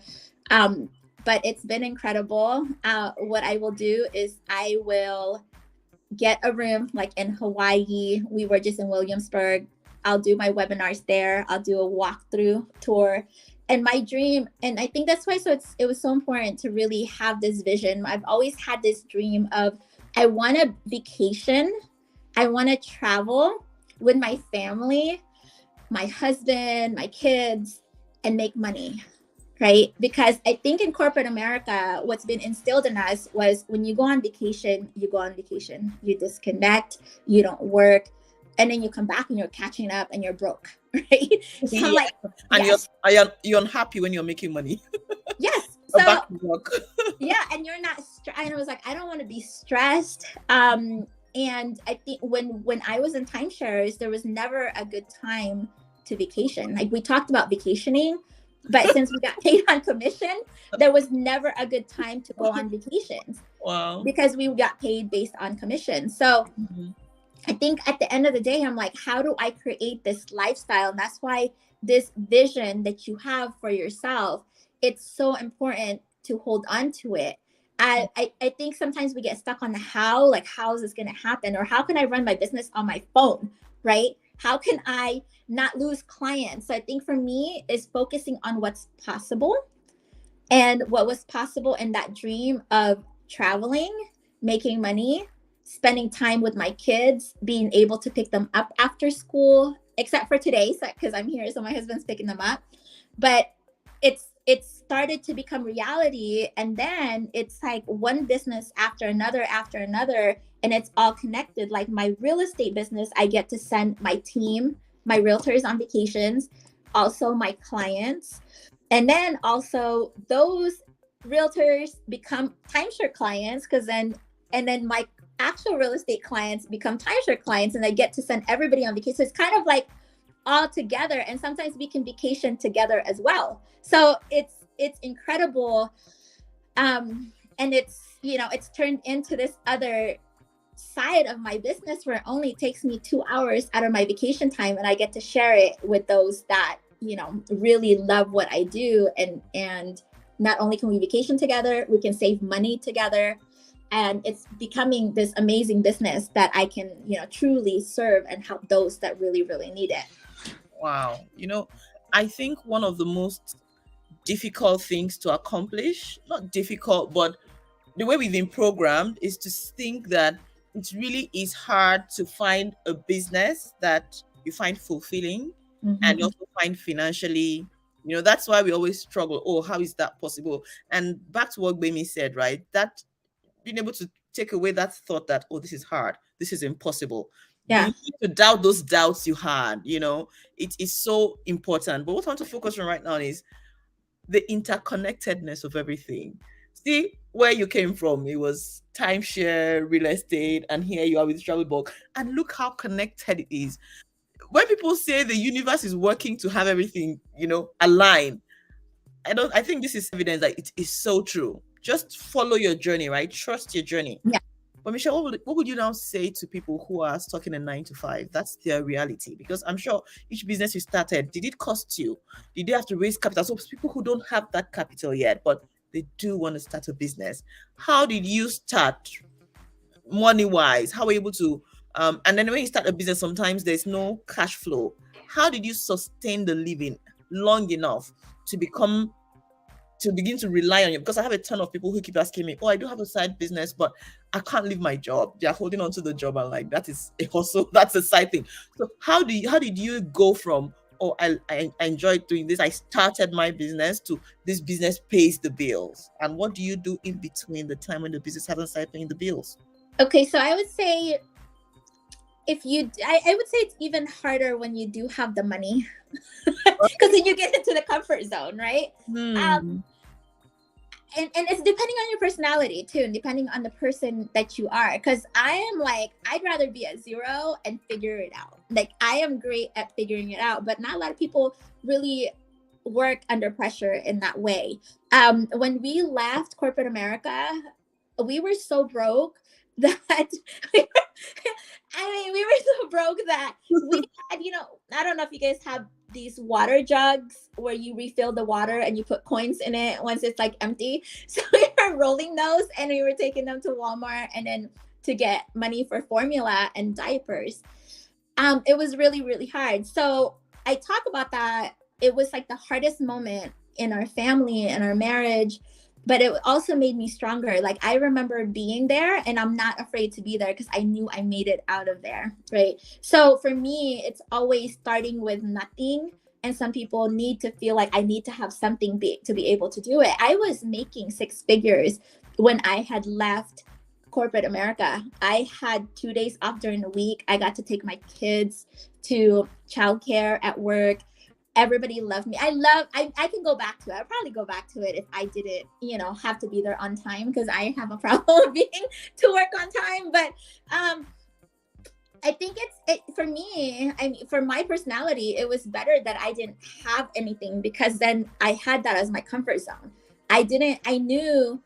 But it's been incredible. What I will do is I will get a room like in Hawaii. We were just in Williamsburg. I'll do my webinars there. I'll do a walkthrough tour. And my dream, and I think that's why it was so important to really have this vision. I've always had this dream of, I want to vacation. I want to travel with my family, my husband, my kids, and make money, right? Because I think in corporate America, what's been instilled in us was when you go on vacation, you disconnect, you don't work, and then you come back and you're catching up and you're broke, right? So I'm like, and yes. you're unhappy when you're making money. Yes. Go So back to work. yeah, and you're not. And I was like, I don't want to be stressed. And I think when I was in timeshares, there was never a good time to vacation. Like we talked about vacationing, but since we got paid on commission, there was never a good time to go on vacations. Wow. Because we got paid based on commission. So I think at the end of the day, I'm like, how do I create this lifestyle? And that's why this vision that you have for yourself, it's so important to hold on to it. I think sometimes we get stuck on the how, like, how is this going to happen? Or how can I run my business on my phone, right? How can I not lose clients? So I think for me is focusing on what's possible and what was possible in that dream of traveling, making money, spending time with my kids, being able to pick them up after school, except for today, because I'm here, so my husband's picking them up. But it started to become reality, and then it's like one business after another, and it's all connected. Like my real estate business, I get to send my team, my realtors on vacations, also my clients, and then also those realtors become timeshare clients, and then my actual real estate clients become timeshare clients, and I get to send everybody on vacation. So it's kind of like all together, and sometimes we can vacation together as well. So it's incredible, and it's, you know, it's turned into this other side of my business where it only takes me 2 hours out of my vacation time, and I get to share it with those that, you know, really love what I do, and not only can we vacation together, we can save money together, and it's becoming this amazing business that I can, you know, truly serve and help those that really, really need it. Wow. You know, I think one of the most difficult things to accomplish, not difficult, but the way we've been programmed is to think that it really is hard to find a business that you find fulfilling and you also find financially, you know, that's why we always struggle. Oh, how is that possible? And back to what Bemi said, right? That being able to take away that thought that, oh, this is hard, this is impossible. Yeah. You need to doubt those doubts you had, you know, it is so important. But what I want to focus on right now is the interconnectedness of everything. See where you came from. It was timeshare, real estate, and here you are with travel bulk. And look how connected it is. When people say the universe is working to have everything, you know, align, I think this is evidence that it is so true. Just follow your journey, right? Trust your journey. Yeah. But Michelle, what would you now say to people who are stuck in a 9 to 5? That's their reality. Because I'm sure each business you started, did it cost you? Did you have to raise capital? So people who don't have that capital yet, but they do want to start a business, how did you start money-wise? How were you able to, and then when you start a business, sometimes there's no cash flow. How did you sustain the living long enough to become to begin to rely on you, because I have a ton of people who keep asking me, oh, I do have a side business, but I can't leave my job. They're holding on to the job, and like, that is a hustle, that's a side thing. So how did you go from, oh, I enjoy doing this, I started my business, to this business pays the bills? And what do you do in between the time when the business hasn't started paying the bills? Okay, so I would say I would say it's even harder when you do have the money, because then you get into the comfort zone, right? And it's depending on your personality too, and depending on the person that you are. Because I am like, I'd rather be at zero and figure it out. Like, I am great at figuring it out, but not a lot of people really work under pressure in that way. When we left corporate America, we were so broke that we were so broke that we had, I don't know if you guys have these water jugs where you refill the water and you put coins in it once it's like empty. So we were rolling those, and we were taking them to Walmart and then to get money for formula and diapers. It was really, really hard. So I talk about that. It was like the hardest moment in our family and our marriage, but it also made me stronger. Like, I remember being there, and I'm not afraid to be there because I knew I made it out of there, right? So for me, it's always starting with nothing. And some people need to feel like I need to have something big to be able to do it. I was making 6 figures when I had left corporate America. I had 2 days off during the week. I got to take my kids to childcare at work. Everybody loved me. I can go back to it. I'll probably go back to it if I didn't, have to be there on time, because I have a problem being to work on time. But I think for me, for my personality, it was better that I didn't have anything, because then I had that as my comfort zone. I knew,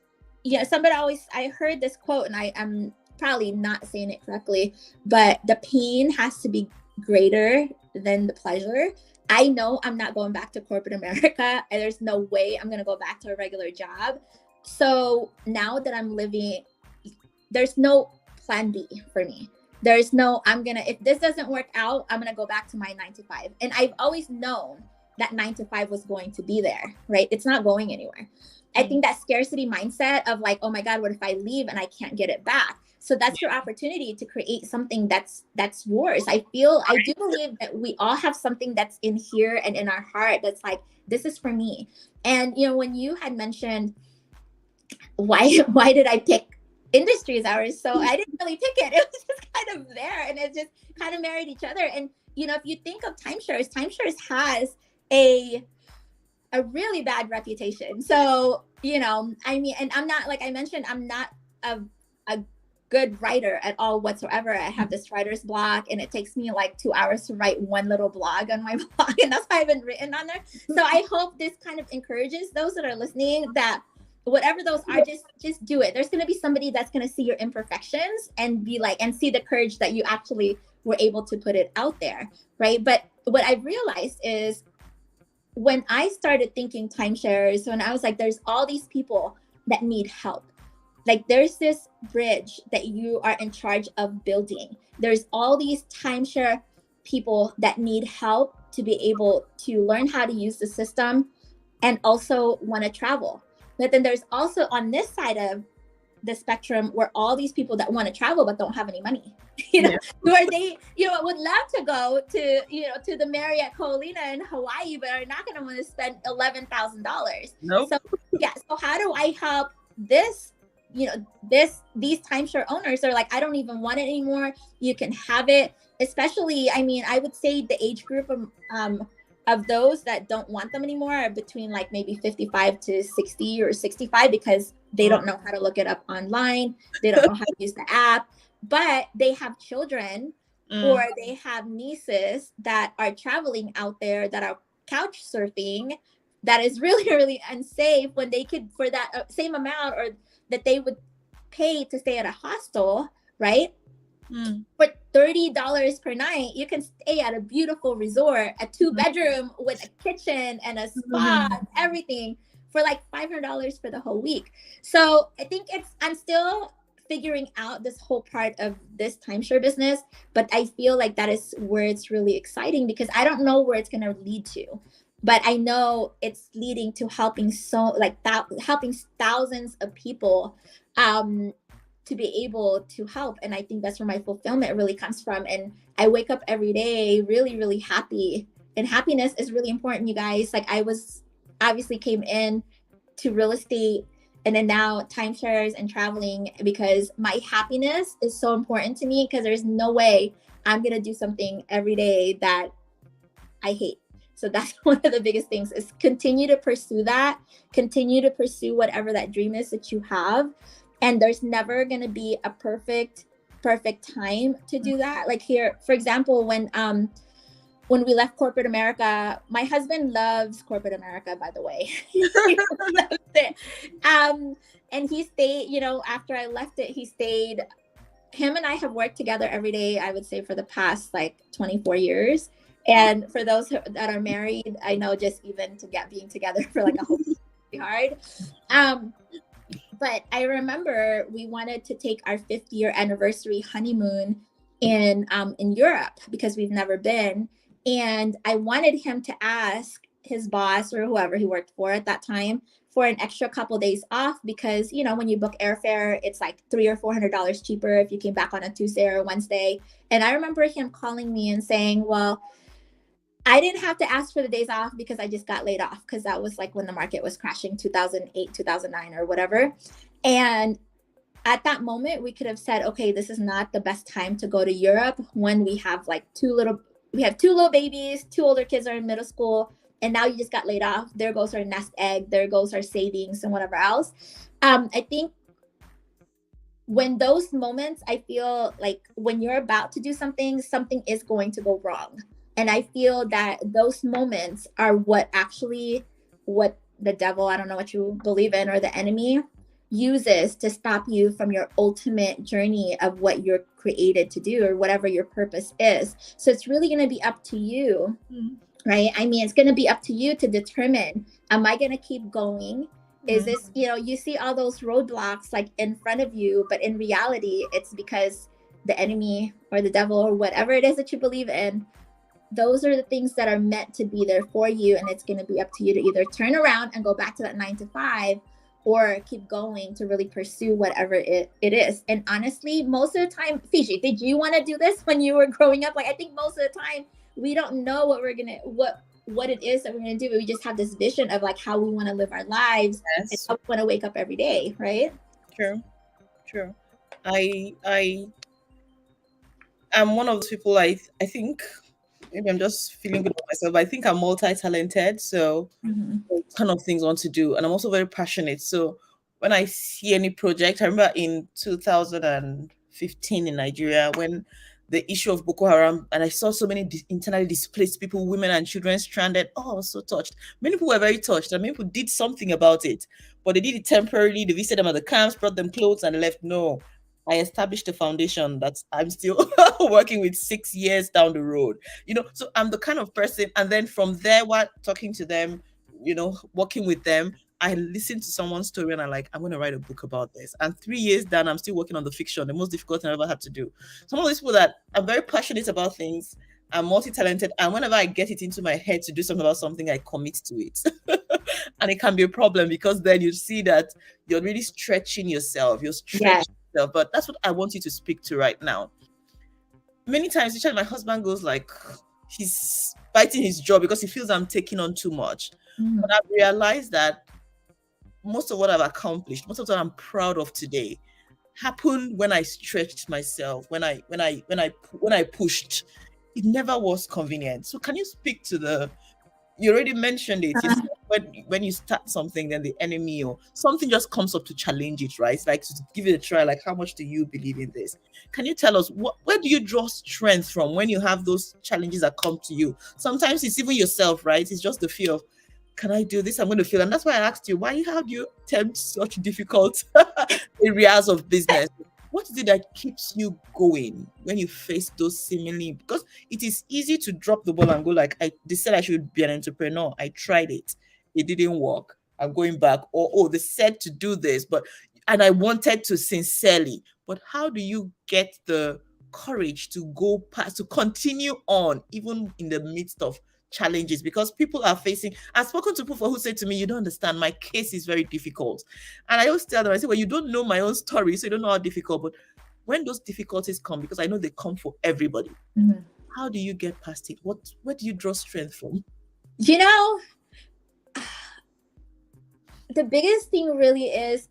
I heard this quote, and I'm probably not saying it correctly, but the pain has to be greater than the pleasure. I know I'm not going back to corporate America, and there's no way I'm going to go back to a regular job. So now that I'm living, there's no plan B for me. There's no, if this doesn't work out, I'm going to go back to my 9 to 5. And I've always known that 9 to 5 was going to be there, right? It's not going anywhere. I think that scarcity mindset of like, oh my God, what if I leave and I can't get it back? So that's your opportunity to create something that's yours. I do believe that we all have something that's in here and in our heart that's like, this is for me. And, when you had mentioned, why did I pick industries hours? So I didn't really pick it. It was just kind of there, and it just kind of married each other. And, if you think of timeshares has a really bad reputation. So, and I'm not, like I mentioned, I'm not a good writer at all whatsoever. I have this writer's block, and it takes me like 2 hours to write one little blog on my blog, and that's why I haven't written on there. So I hope this kind of encourages those that are listening that whatever those are, just do it. There's going to be somebody that's going to see your imperfections and be like, and see the courage that you actually were able to put it out there, right? But what I've realized is when I started thinking timeshares, when I was like, there's all these people that need help. Like, there's this bridge that you are in charge of building. There's all these timeshare people that need help to be able to learn how to use the system and also want to travel. But then there's also on this side of the spectrum where all these people that want to travel but don't have any money, where they, would love to go to, to the Marriott Colina in Hawaii, but are not going to want to spend $11,000. Nope. So how do I help this? These timeshare owners are like, I don't even want it anymore. You can have it. Especially, I would say the age group of those that don't want them anymore are between like maybe 55 to 60 or 65, because they don't know how to look it up online. They don't know how to use the app, but they have children or they have nieces that are traveling out there that are couch surfing. That is really, really unsafe when they could, for that same amount or that they would pay to stay at a hostel, right? For $30 per night, you can stay at a beautiful resort, a 2-bedroom with a kitchen and a spa, everything for like $500 for the whole week. So I think I'm still figuring out this whole part of this timeshare business, but I feel like that is where it's really exciting, because I don't know where it's going to lead to. but I know it's leading to helping helping thousands of people to be able to help. And I think that's where my fulfillment really comes from. And I wake up every day really, really happy. And happiness is really important, you guys. Like, I was obviously came in to real estate and then now timeshares and traveling because my happiness is so important to me, because there's no way I'm going to do something every day that I hate. So that's one of the biggest things, is continue to pursue that, continue to pursue whatever that dream is that you have. And there's never going to be a perfect time to do that. Like here, for example, when we left corporate America, my husband loves corporate America, by the way. He loves it. And he stayed, you know, after I left it, he stayed. Him and I have worked together every day, I would say, for the past like 24 years. And for those that are married, I know just even to get being together for like a whole week is hard. But I remember we wanted to take our 50th anniversary honeymoon in Europe, because we've never been. And I wanted him to ask his boss or whoever he worked for at that time for an extra couple days off, because, you know, when you book airfare, it's like $300 or $400 cheaper if you came back on a Tuesday or a Wednesday. And I remember him calling me and saying, well, I didn't have to ask for the days off because I just got laid off, because that was like when the market was crashing, 2008, 2009 or whatever. And at that moment, we could have said, okay, this is not the best time to go to Europe when we have like two little babies, 2 older kids are in middle school, and now you just got laid off. There goes our nest egg, there goes our savings and whatever else. I think when those moments, I feel like when you're about to do something is going to go wrong. And I feel that those moments are what the devil, I don't know what you believe in, or the enemy uses to stop you from your ultimate journey of what you're created to do, or whatever your purpose is. So it's really going to be up to you, right? I mean, it's going to be up to you to determine, am I going to keep going? Is this, you know, you see all those roadblocks like in front of you, but in reality, it's because the enemy or the devil or whatever it is that you believe in, those are the things that are meant to be there for you. And it's going to be up to you to either turn around and go back to that 9 to 5, or keep going to really pursue whatever it is. And honestly, most of the time, Fijeh, did you want to do this when you were growing up? Like, I think most of the time we don't know what it is that we're going to do, but we just have this vision of like how we want to live our lives. Yes. And how we want to wake up every day, right? True. I'm one of those people, I think, maybe I'm just feeling good about myself, but I think I'm multi-talented. So kind of things I want to do. And I'm also very passionate. So when I see any project, I remember in 2015 in Nigeria, when the issue of Boko Haram, and I saw so many internally displaced people, women and children stranded. Oh, I was so touched. Many people were very touched, and many people did something about it, but they did it temporarily. They visited them at the camps, brought them clothes, and left. No, I established a foundation that I'm still working with 6 years down the road. You know, so I'm the kind of person, and then from there, while talking to them, you know, working with them, I listened to someone's story and I'm like, I'm going to write a book about this. And 3 years down, I'm still working on the fiction, the most difficult thing I ever had to do. Some of these people that I'm very passionate about things, I'm multi-talented, and whenever I get it into my head to do something about something, I commit to it. And it can be a problem, because then you see that you're really stretching yourself. You're stretching yourself. But that's what I want you to speak to right now. Many times, my husband goes like, he's biting his jaw because he feels I'm taking on too much. But I've realized that most of what I've accomplished, most of what I'm proud of today, happened when I stretched myself, when I pushed. It never was convenient. So can you speak to you already mentioned it. You said when you start something, then the enemy or something just comes up to challenge it, right? It's like to give it a try, like, how much do you believe in this? Can you tell us where do you draw strength from when you have those challenges that come to you? Sometimes it's even yourself, right? It's just the fear of, can I do this? I'm going to fail. And that's why I asked you, how do you attempt such difficult areas of business? What is it that keeps you going when you face those seemingly? Because it is easy to drop the ball and go like, they said I should be an entrepreneur. I tried it. It didn't work. I'm going back. Or they said to do this, and I wanted to sincerely. But how do you get the courage to go past, to continue on, even in the midst of challenges, because people are facing, I've spoken to people who say to me, you don't understand, my case is very difficult. And I always tell them, I say, well, you don't know my own story, so you don't know how difficult. But when those difficulties come, because I know they come for everybody, how do you get past it? Where do you draw strength from? You know, the biggest thing really is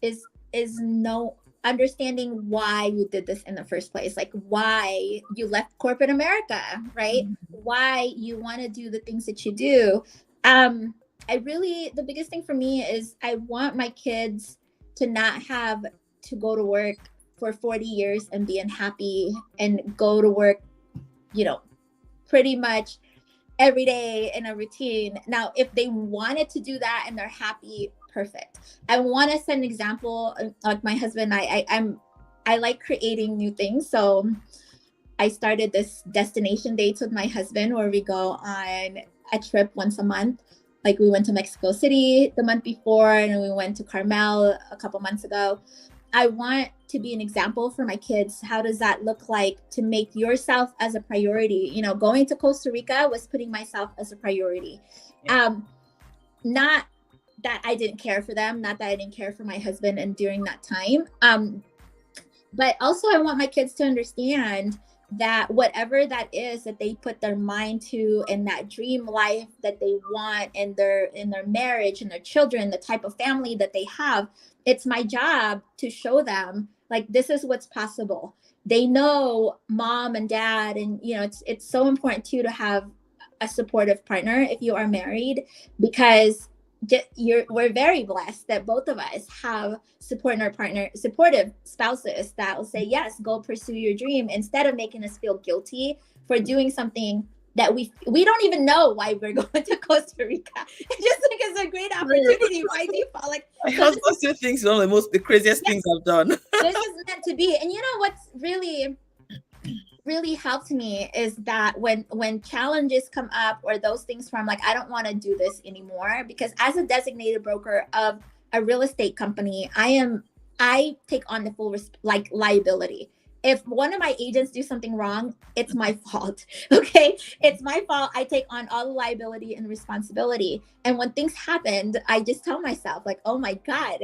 understanding why you did this in the first place, like why you left corporate America, right? Why you want to do the things that you do. The biggest thing for me is I want my kids to not have to go to work for 40 years and be unhappy and go to work, pretty much every day in a routine. Now, if they wanted to do that and they're happy, perfect. I want to set an example. Like my husband, I like creating new things. So I started this destination dates with my husband where we go on a trip once a month. Like we went to Mexico City the month before, and we went to Carmel a couple months ago. I want to be an example for my kids. How does that look like to make yourself as a priority? Going to Costa Rica was putting myself as a priority. Not that I didn't care for them, not that I didn't care for my husband and during that time. But also I want my kids to understand that whatever that is that they put their mind to, and that dream life that they want in their marriage and their children, the type of family that they have, it's my job to show them like this is what's possible. They know mom and dad, and it's so important too to have a supportive partner if you are married, because we're very blessed that both of us have supportive spouses that will say, yes, go pursue your dream, instead of making us feel guilty for doing something that we don't even know why we're going to Costa Rica. It's just like it's a great opportunity by default. Like I have also things, one of the craziest things I've done. This is meant to be. And what's really helped me is that when challenges come up or those things where I'm like, I don't want to do this anymore, because as a designated broker of a real estate company, I take on the full liability. If one of my agents do something wrong, it's my fault. Okay. It's my fault. I take on all the liability and responsibility. And when things happened, I just tell myself like, oh my God,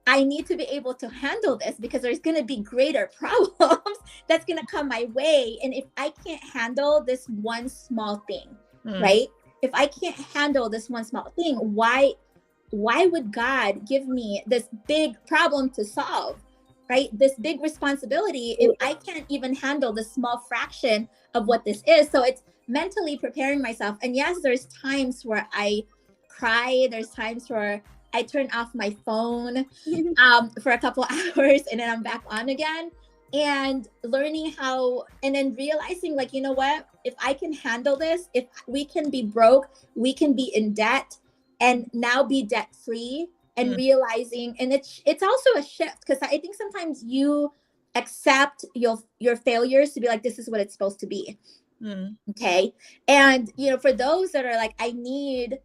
I need to be able to handle this, because there's going to be greater problems that's going to come my way. And if I can't handle this one small thing, right? If I can't handle this one small thing, why would God give me this big problem to solve, right? This big responsibility if I can't even handle the small fraction of what this is? So it's mentally preparing myself. And yes, there's times where I cry. There's times where I turn off my phone for a couple hours, and then I'm back on again, and learning how, and then realizing like, you know what, if I can handle this, if we can be broke, we can be in debt and now be debt free, and realizing, and it's also a shift, because I think sometimes you accept your failures to be like, this is what it's supposed to be. Okay. And, for those that are like, I need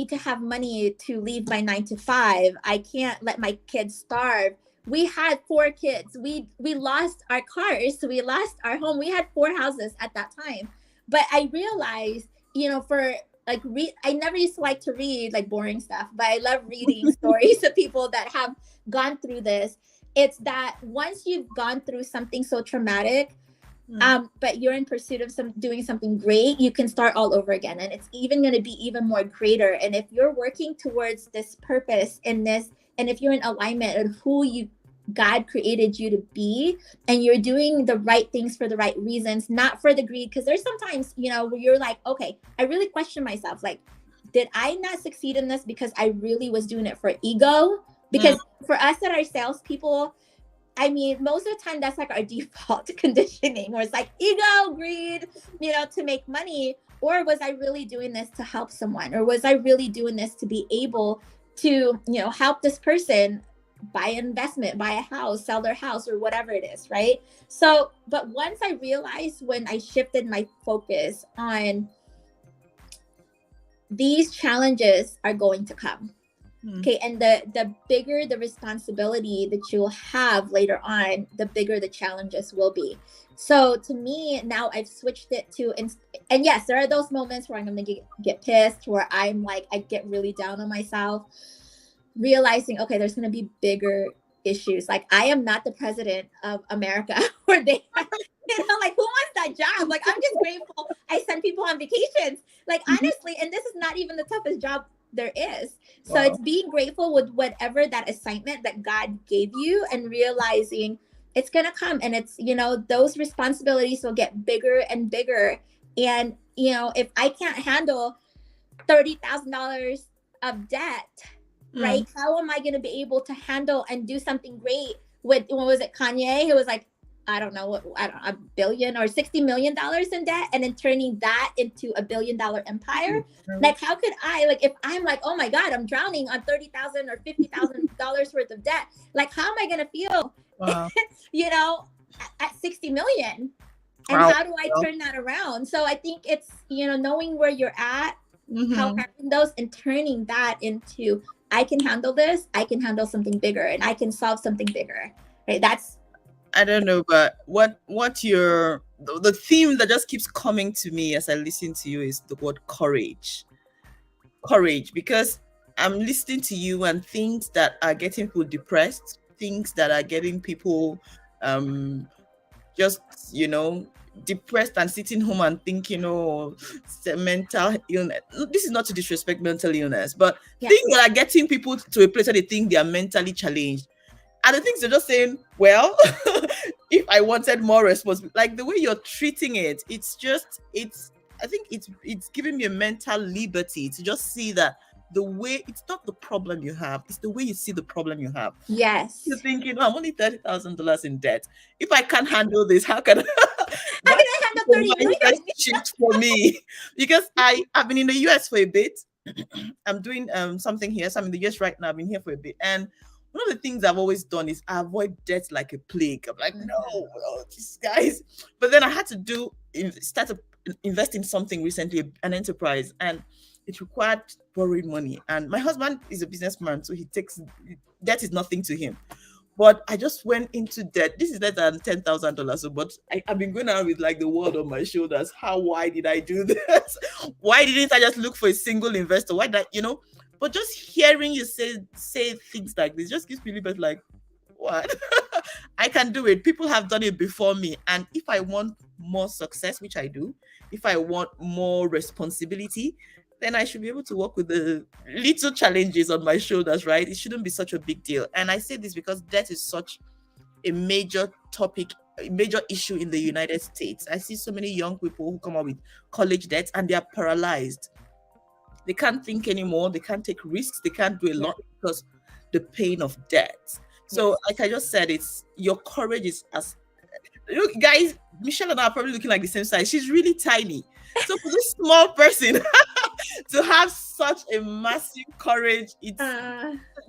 to have money to leave my 9 to 5. I can't let my kids starve. We had 4 kids. We lost our cars. We lost our home. We had 4 houses at that time. But I realized, for like I never used to like to read like boring stuff, but I love reading stories of people that have gone through this. It's that once you've gone through something so traumatic, but you're in pursuit of doing something great, you can start all over again, and it's even going to be even more greater. And if you're working towards this purpose in this, and if you're in alignment of who God created you to be, and you're doing the right things for the right reasons, not for the greed, because there's sometimes where you're like, okay, I really question myself, like, did I not succeed in this because I really was doing it for ego? Because for us that are salespeople, I mean, most of the time that's like our default conditioning, where it's like ego, greed, to make money. Or was I really doing this to help someone? Or was I really doing this to be able to, help this person buy an investment, buy a house, sell their house, or whatever it is, right? So, but once I realized, when I shifted my focus on these challenges are going to come, Okay, and the bigger the responsibility that you'll have later on, the bigger the challenges will be. So to me, now I've switched it to, and yes, there are those moments where I'm gonna get pissed, where I'm like, I get really down on myself, realizing, okay, there's gonna be bigger issues. Like, I am not the president of America, where they, like, who wants that job? Like, I'm just grateful I send people on vacations. Like, honestly, and this is not even the toughest job there is. So it's being grateful with whatever that assignment that God gave you, and realizing it's going to come, and it's, those responsibilities will get bigger and bigger. And, if I can't handle $30,000 of debt, right? How am I going to be able to handle and do something great with, what was it, Kanye, who was like, I don't know, $1 billion or $60 million in debt, and then turning that into $1 billion empire. Like, how could I, like, if I'm like, oh my God, I'm drowning on $30,000 or $50,000 worth of debt, like, how am I going to feel, at 60 million? And how do I turn that around? So I think it's, knowing where you're at, how having those, and turning that into, I can handle this, I can handle something bigger, and I can solve something bigger, right? That's, I don't know, but the theme that just keeps coming to me as I listen to you is the word courage. Courage, because I'm listening to you, and things that are getting people depressed, things that are getting people just, depressed and sitting home and thinking, mental illness. This is not to disrespect mental illness, but things that are getting people to a place where they think they are mentally challenged. And the things they're just saying, well, if I wanted more responsibility, like the way you're treating it, I think it's giving me a mental liberty to just see that the way, it's not the problem you have, it's the way you see the problem you have. Yes. You're thinking, I'm only $30,000 in debt. If I can't handle this, how can I handle 30 million? Shift for me? Because I've been in the US for a bit. I'm doing something here. So I'm in the US right now. I've been here for a bit. And one of the things I've always done is I avoid debt like a plague. I'm like, no, these guys. But then I had to start to invest in something recently, an enterprise, and it required borrowing money. And my husband is a businessman, so debt is nothing to him. But I just went into debt. This is less than $10,000. So, but I've been going around with like the world on my shoulders. Why did I do this? Why didn't I just look for a single investor? Why did I, But just hearing you say things like this just gives me a little bit like, what? I can do it. People have done it before me. And if I want more success, which I do, if I want more responsibility, then I should be able to work with the little challenges on my shoulders, right? It shouldn't be such a big deal. And I say this because debt is such a major topic, a major issue in the United States. I see so many young people who come up with college debts and they are paralyzed. They can't think anymore. They can't take risks. They can't do a lot because the pain of debt. So like I just said, it's your courage is as, guys, Michelle and I are probably looking like the same size. She's really tiny. So for this small person to have such a massive courage,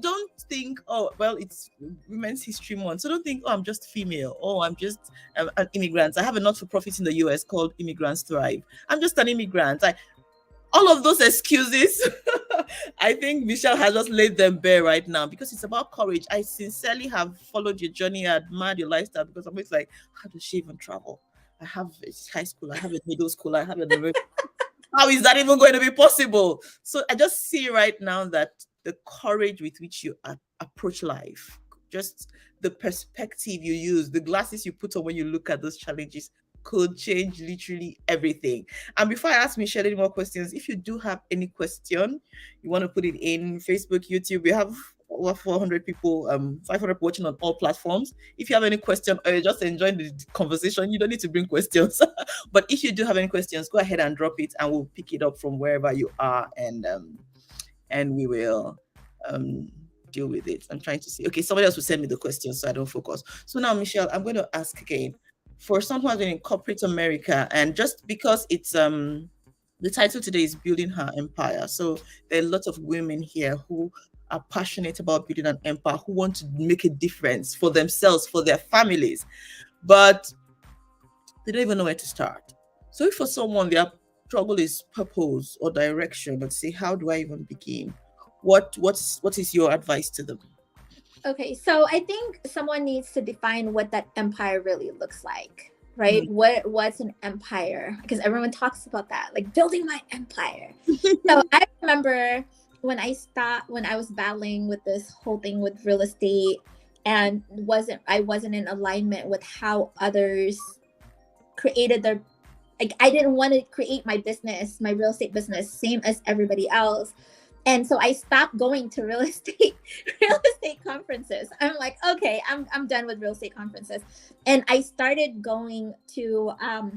don't think, it's Women's History Month. So don't think, I'm just female. I'm just an immigrant. I have a not-for-profit in the US called Immigrants Thrive. I'm just an immigrant. All of those excuses, I think Michelle has just laid them bare right now, because it's about courage. I sincerely have followed your journey, admired your lifestyle, because I'm always like, how does she even travel? I have a high school, I have a middle school, I have a how is that even going to be possible? So I just see right now that the courage with which you approach life, just the perspective you use, the glasses you put on when you look at those challenges, could change literally everything. And before I ask Michelle any more questions, if you do have any question, you want to put it in Facebook, YouTube. We have over 400 people, 500 watching on all platforms. If you have any question or you're just enjoying the conversation, you don't need to bring questions. But if you do have any questions, go ahead and drop it and we'll pick it up from wherever you are, and we will deal with it. I'm trying to see. Okay, somebody else will send me the questions so I don't focus. So now, Michelle, I'm going to ask again. For someone who's been in corporate America, and just because it's the title today is Building Her Empire. So there are lots of women here who are passionate about building an empire, who want to make a difference for themselves, for their families, but they don't even know where to start. So if for someone their struggle is purpose or direction, but say, how do I even begin? what is your advice to them? Okay, so I think someone needs to define what that empire really looks like, right? What's an empire? Because everyone talks about that, like building my empire. So I remember when I was battling with this whole thing with real estate, and I wasn't in alignment with how others created their, like, I didn't want to create my business, my real estate business, same as everybody else. And so I stopped going to real estate conferences. I'm like, okay, I'm done with real estate conferences. And I started going to I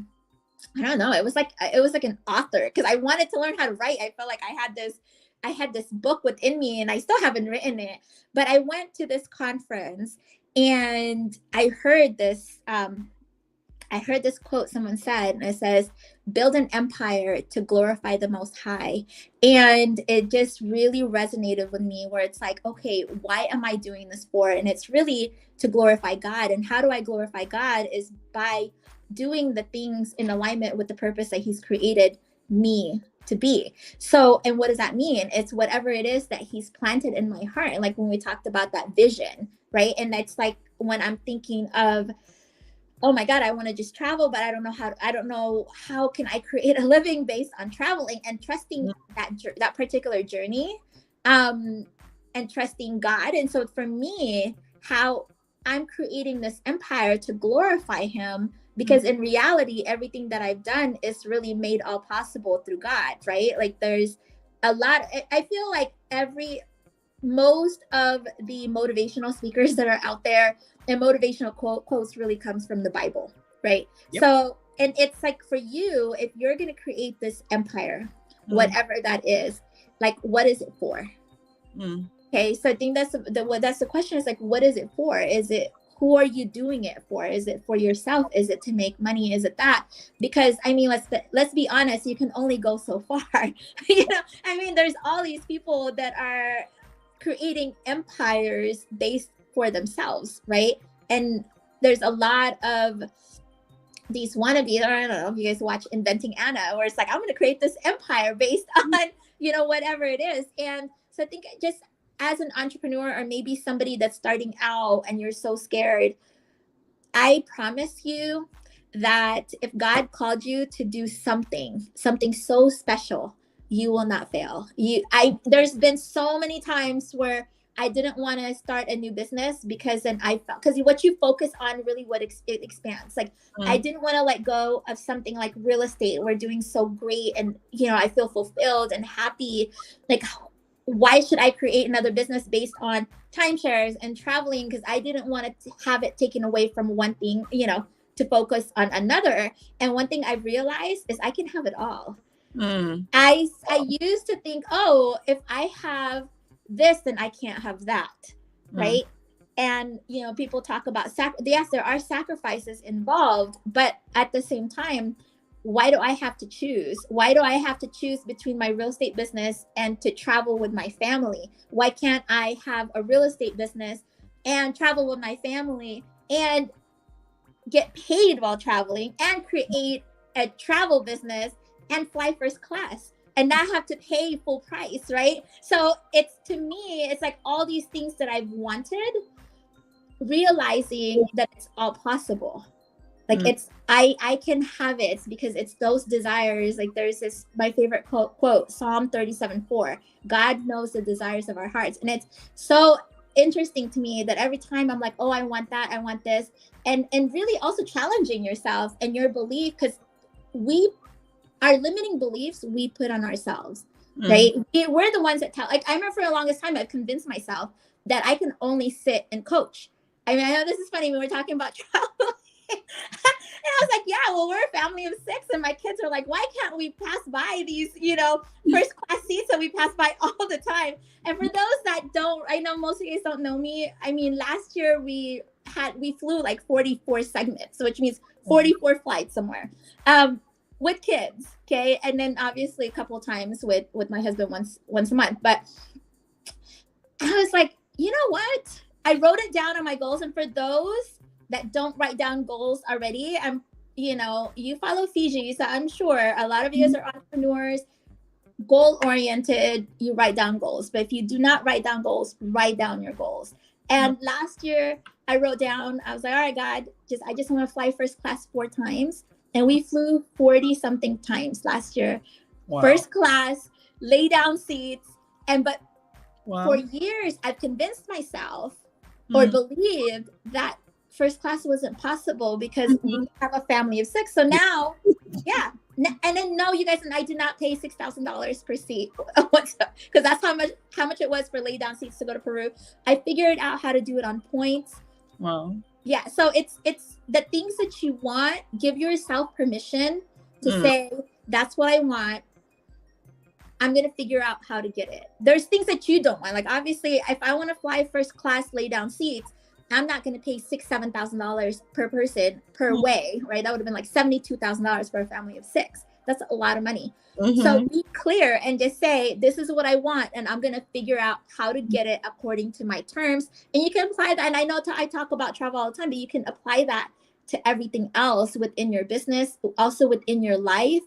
don't know, it was like an author, because I wanted to learn how to write. I felt like I had this book within me, and I still haven't written it. But I went to this conference, and I heard this quote someone said, and it says, build an empire to glorify the Most High. And it just really resonated with me, where it's like, okay, why am I doing this for? And it's really to glorify God. And how do I glorify God? Is by doing the things in alignment with the purpose that He's created me to be. So, and what does that mean? It's whatever it is that He's planted in my heart. And like when we talked about that vision, right? And that's like when I'm thinking of, oh my God, I want to just travel, but I don't know how can I create a living based on traveling, and trusting that particular journey, and trusting God. And so for me, how I'm creating this empire to glorify Him, because in reality, everything that I've done is really made all possible through God, right? Like there's a lot, I feel like most of the motivational speakers that are out there, and motivational quotes really comes from the Bible, right? Yep. So, and it's like, for you, if you're going to create this empire, whatever that is, like, what is it for? Okay. So I think that's the question, is like, what is it for? Is it, who are you doing it for? Is it for yourself? Is it to make money? Is it that? Because I mean, let's be honest, you can only go so far. I mean, there's all these people that are creating empires based for themselves, right? And there's a lot of these wannabes, or I don't know if you guys watch Inventing Anna, where it's like, I'm going to create this empire based on, whatever it is. And so I think just as an entrepreneur, or maybe somebody that's starting out and you're so scared, I promise you that if God called you to do something so special, you will not fail. There's been so many times where I didn't want to start a new business, because then I felt, because what you focus on really what it expands. Like I didn't want to let go of something like real estate. We're doing so great, and I feel fulfilled and happy. Like, why should I create another business based on timeshares and traveling? Because I didn't want to have it taken away from one thing, to focus on another. And one thing I realized is I can have it all. I used to think, oh, if I have this, then I can't have that, right? And people talk about yes, there are sacrifices involved, but at the same time, why do I have to choose? Why do I have to choose between my real estate business and to travel with my family? Why can't I have a real estate business and travel with my family and get paid while traveling, and create a travel business and fly first class and not have to pay full price, right? So to me, it's like all these things that I've wanted, realizing that it's all possible. Like I can have it, because it's those desires. Like there's my favorite quote, Psalm 37:4, God knows the desires of our hearts. And it's so interesting to me that every time I'm like, oh, I want that, I want this. And really also challenging yourself and your belief, because our limiting beliefs we put on ourselves, right? We're the ones that tell. Like I remember for the longest time, I've convinced myself that I can only sit and coach. I mean, I know this is funny when we're talking about travel. And I was like, yeah, well, we're a family of 6, and my kids are like, why can't we pass by these, first class seats that we pass by all the time? And for those that don't, I know most of you guys don't know me. I mean, last year we flew like 44 segments, which means 44 flights somewhere. With kids, okay, and then obviously a couple of times with my husband once a month. But I was like, you know what? I wrote it down on my goals, and for those that don't write down goals already, you follow Fijeh, so I'm sure a lot of you guys are entrepreneurs. goal oriented, you write down goals. But if you do not write down goals, write down your goals. And last year I wrote down, I was like, all right, God, I just want to fly first class 4 times. And we flew 40 something times last year. Wow. First class, lay down seats. But for years, I've convinced myself or believed that first class wasn't possible because we have a family of 6. So now, yeah. And then no, you guys, and I did not pay $6,000 per seat because that's how much it was for lay down seats to go to Peru. I figured out how to do it on points. Wow. Yeah. So it's the things that you want. Give yourself permission to say, that's what I want. I'm going to figure out how to get it. There's things that you don't want. Like, obviously, if I want to fly first class, lay down seats, I'm not going to pay $6,000, $7,000 per person per way, right? That would have been like $72,000 for a family of 6. That's a lot of money. So be clear and just say, this is what I want. And I'm going to figure out how to get it according to my terms. And you can apply that. And I know I talk about travel all the time, but you can apply that to everything else within your business, also within your life.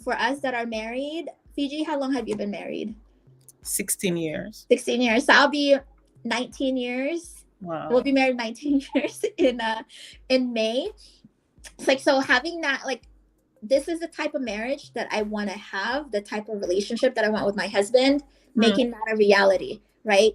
For us that are married, Fijeh, how long have you been married? 16 years. 16 years. So I'll be 19 years. Wow. We'll be married 19 years in May. It's like, so having that, like, this is the type of marriage that I want to have, the type of relationship that I want with my husband, making that a reality, right?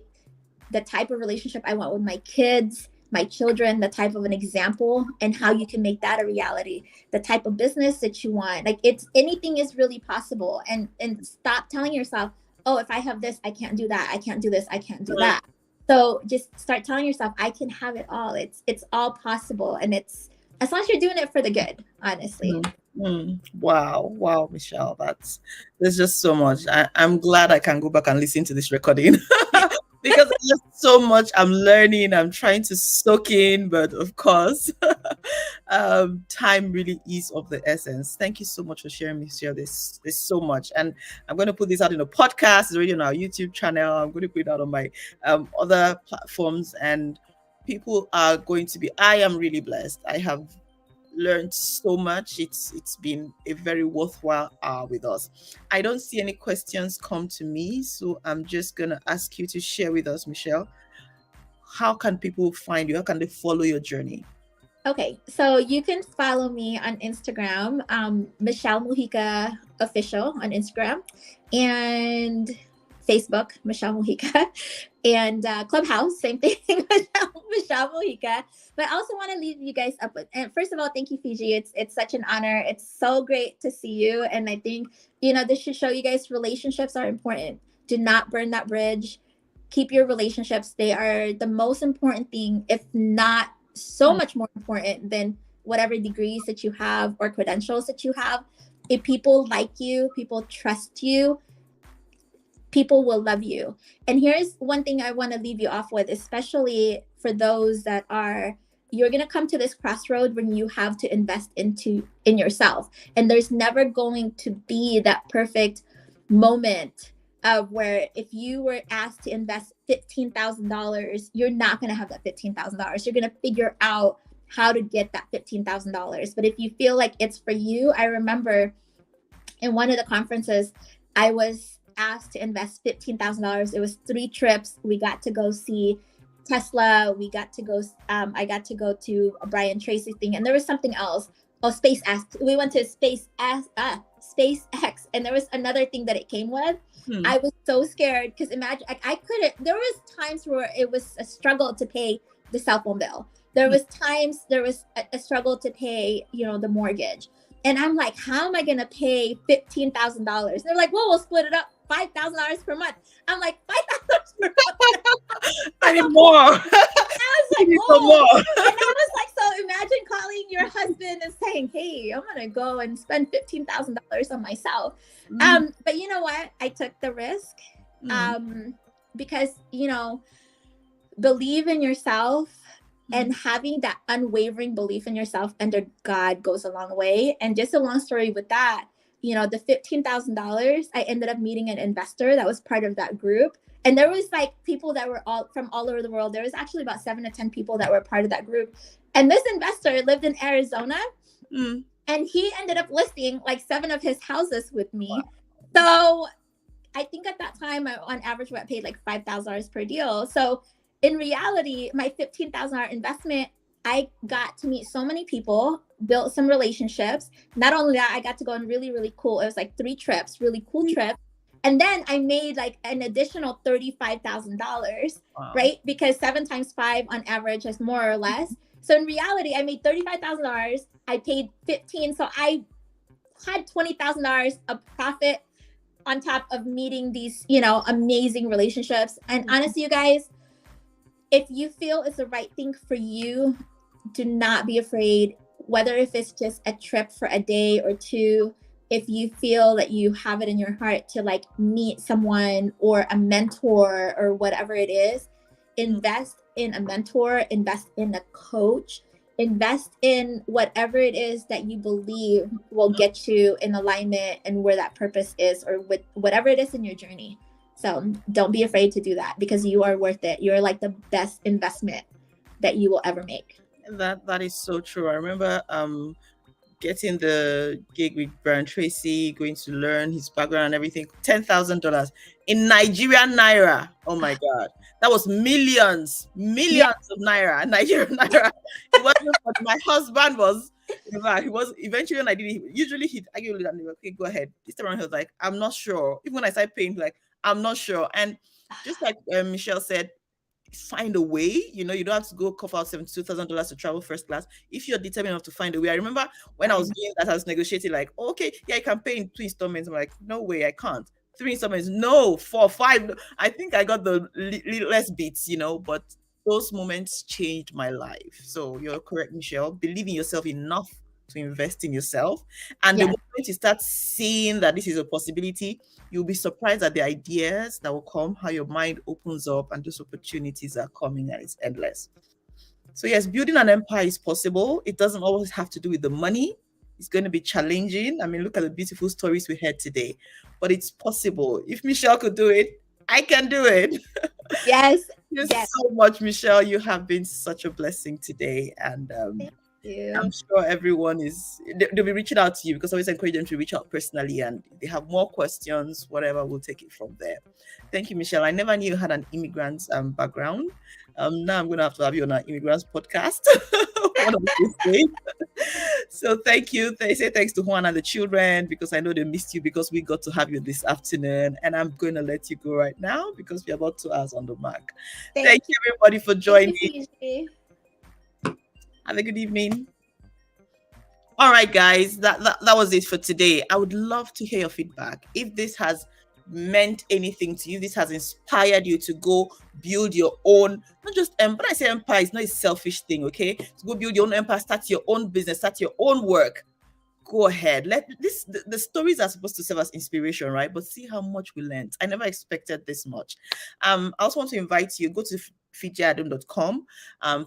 The type of relationship I want with my kids, my children, the type of an example, and how you can make that a reality, the type of business that you want. Like, it's anything is really possible. And stop telling yourself, oh, if I have this, I can't do that. I can't do this. I can't do that. So just start telling yourself, I can have it all. It's all possible. And it's, as long as you're doing it for the good, honestly. Wow, Michelle, there's just so much. I'm glad I can go back and listen to this recording because there's so much I'm learning. I'm trying to soak in, but of course, time really is of the essence. Thank you so much for sharing, Michelle. There's so much, and I'm going to put this out in a podcast. It's already on our YouTube channel. I'm going to put it out on my other platforms, and people are going to be. I am really blessed. I have learned so much. It's been a very worthwhile hour with us. I don't see any questions come to me, so I'm just gonna ask you to share with us, Michelle. How can people find you? How can they follow your journey? Okay, so you can follow me on Instagram, Michelle Mujica Official on Instagram, and Facebook, Michelle Mujica, and Clubhouse, same thing, Michelle Mujica. But I also want to leave you guys up with, and first of all, thank you, Fijeh. It's such an honor. It's so great to see you. And I think, this should show you guys relationships are important. Do not burn that bridge. Keep your relationships. They are the most important thing, if not so much more important than whatever degrees that you have or credentials that you have. If people like you, people trust you, people will love you. And here's one thing I want to leave you off with, especially for those that you're going to come to this crossroad when you have to invest in yourself. And there's never going to be that perfect moment of where if you were asked to invest $15,000, you're not going to have that $15,000. You're going to figure out how to get that $15,000. But if you feel like it's for you, I remember in one of the conferences, I was asked to invest $15,000. It was 3 trips. We got to go see Tesla. We got to go, I got to go to a Brian Tracy thing. And there was something else. Oh, SpaceX. We went to SpaceX. And there was another thing that it came with. I was so scared because imagine, I couldn't, there was times where it was a struggle to pay the cell phone bill. There was times there was a struggle to pay, the mortgage. And I'm like, how am I going to pay $15,000? They're like, well, we'll split it up. $5,000 per month. I'm like, $5,000 per month. I need more. I was like, whoa. And I was like, so imagine calling your husband and saying, hey, I'm going to go and spend $15,000 on myself. But you know what? I took the risk because, believe in yourself. And having that unwavering belief in yourself under God goes a long way. And just a long story with that, the $15,000, I ended up meeting an investor that was part of that group. And there was like people that were from all over the world. There was actually about 7 to 10 people that were part of that group. And this investor lived in Arizona and he ended up listing like 7 of his houses with me. Wow. So I think at that time, on average, I paid like $5,000 per deal. So in reality, my $15,000 investment, I got to meet so many people, built some relationships. Not only that, I got to go on really, really cool. It was like 3 trips, really cool trips. And then I made like an additional $35,000, right? Because 7 times 5 on average is more or less. So in reality, I made $35,000. I paid 15. So I had $20,000 of profit on top of meeting these, amazing relationships. And honestly, you guys, if you feel it's the right thing for you, do not be afraid, whether if it's just a trip for a day or 2. If you feel that you have it in your heart to like meet someone or a mentor or whatever it is, invest in a mentor, invest in a coach, invest in whatever it is that you believe will get you in alignment and where that purpose is, or with whatever it is in your journey. So don't be afraid to do that, because you are worth it. You're like the best investment that you will ever make. That is so true. I remember getting the gig with Brian Tracy, going to learn his background and everything. $10,000 in Nigerian naira. Oh my God, that was millions of naira. Nigerian naira. It wasn't. My husband was. He was eventually, when I did it. Usually he'd argue with me. Okay, go ahead. This time around he was like, I'm not sure. Even when I started paying, like, I'm not sure. And just like Michelle said, find a way. You don't have to go cough out $72,000 to travel first class if you're determined enough to find a way. I remember when I was doing that, I was negotiating like, okay, yeah, I can pay in 2 installments. I'm like, no way, I can't. 3 installments, no. 4, 5. I think I got the less beats, but those moments changed my life. So you're correct, Michelle. Believe in yourself enough to invest in yourself. And the moment you start seeing that this is a possibility, you'll be surprised at the ideas that will come, how your mind opens up, and those opportunities are coming, and it's endless. So yes, building an empire is possible. It doesn't always have to do with the money. It's going to be challenging. I mean, look at the beautiful stories we had today, but it's possible. If Michelle could do it, I can do it. Yes. Thank you so much, Michelle. You have been such a blessing today. And I'm sure everyone they'll be reaching out to you, because I always encourage them to reach out personally, and if they have more questions, whatever, we'll take it from there. Thank you, Michelle. I never knew you had an immigrant's background. Now I'm going to have you on our immigrants podcast. One of these days. So thank you. They say thanks to Juan and the children, because I know they missed you, because we got to have you this afternoon. And I'm going to let you go right now, because we're about 2 hours on the mark. Thank you, everybody, for joining. Have a good evening. All right, guys, that was it for today. I would love to hear your feedback. If this has meant anything to you, this has inspired you to go build your own, not just when I say empire, it's not a selfish thing, okay? To go build your own empire, start your own business, start your own work. Go ahead. The stories are supposed to serve as inspiration, right? But see how much we learned. I never expected this much. I also want to invite you, go to fijehaadum.com.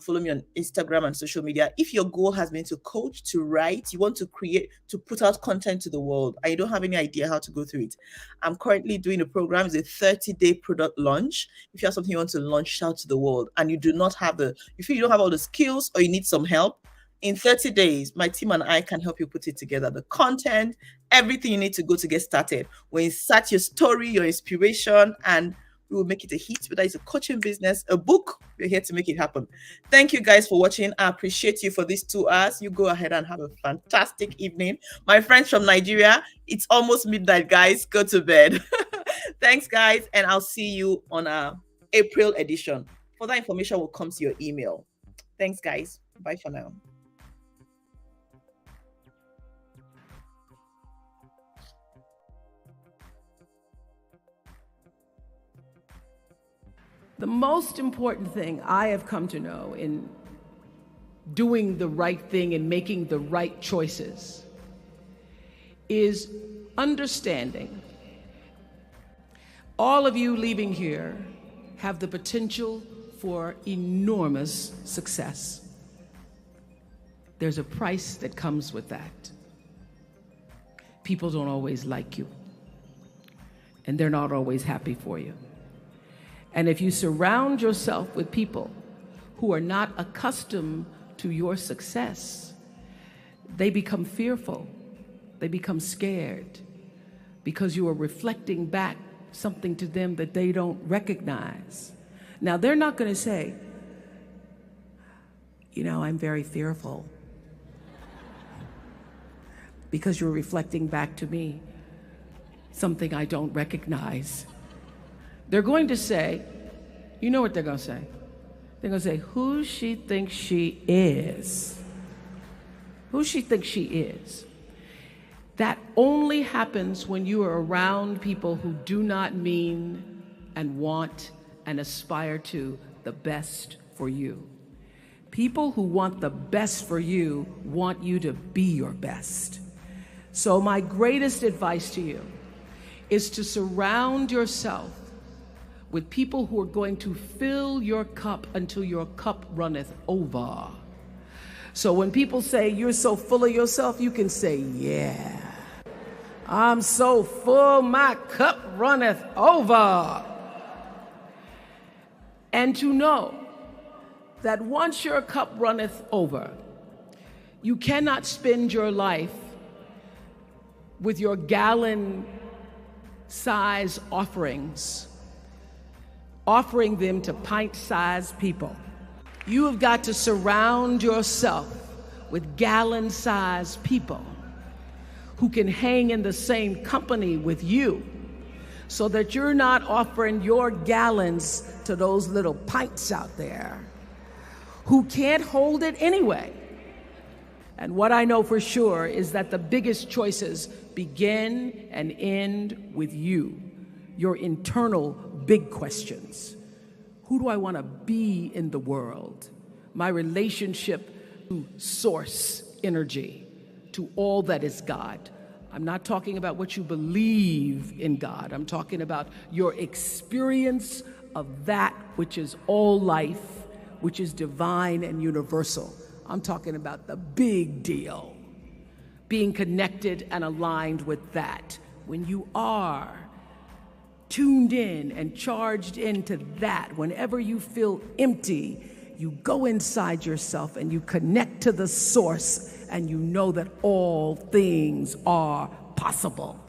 Follow me on Instagram and social media. If your goal has been to coach, to write, you want to create, to put out content to the world, and you don't have any idea how to go through it, I'm currently doing a program. It's a 30-day product launch. If you have something you want to launch out to the world, and you feel you don't have all the skills, or you need some help, in 30 days, my team and I can help you put it together. The content, everything you need to go to get started. We'll insert your story, your inspiration, and we will make it a hit. Whether it's a coaching business, a book, we're here to make it happen. Thank you guys for watching. I appreciate you for these 2 hours. You go ahead and have a fantastic evening. My friends from Nigeria, it's almost midnight, guys. Go to bed. Thanks, guys. And I'll see you on our April edition. Further information will come to your email. Thanks, guys. Bye for now. The most important thing I have come to know in doing the right thing and making the right choices is understanding all of you leaving here have the potential for enormous success. There's a price that comes with that. People don't always like you, and they're not always happy for you. And if you surround yourself with people who are not accustomed to your success, they become fearful, they become scared, because you are reflecting back something to them that they don't recognize. Now, they're not going to say, I'm very fearful because you're reflecting back to me something I don't recognize. They're going to say, you know what they're going to say? They're going to say, who she thinks she is. Who she thinks she is. That only happens when you are around people who do not mean and want and aspire to the best for you. People who want the best for you want you to be your best. So my greatest advice to you is to surround yourself with people who are going to fill your cup until your cup runneth over. So when people say you're so full of yourself, you can say, yeah, I'm so full, my cup runneth over. And to know that once your cup runneth over, you cannot spend your life with your gallon-size offerings, offering them to pint-sized people. You have got to surround yourself with gallon-sized people who can hang in the same company with you, so that you're not offering your gallons to those little pints out there who can't hold it anyway. And what I know for sure is that the biggest choices begin and end with you, your internal big questions. Who do I want to be in the world? My relationship to source energy, to all that is God. I'm not talking about what you believe in God. I'm talking about your experience of that which is all life, which is divine and universal. I'm talking about the big deal, being connected and aligned with that. When you are tuned in and charged into that, whenever you feel empty, you go inside yourself and you connect to the source, and you know that all things are possible.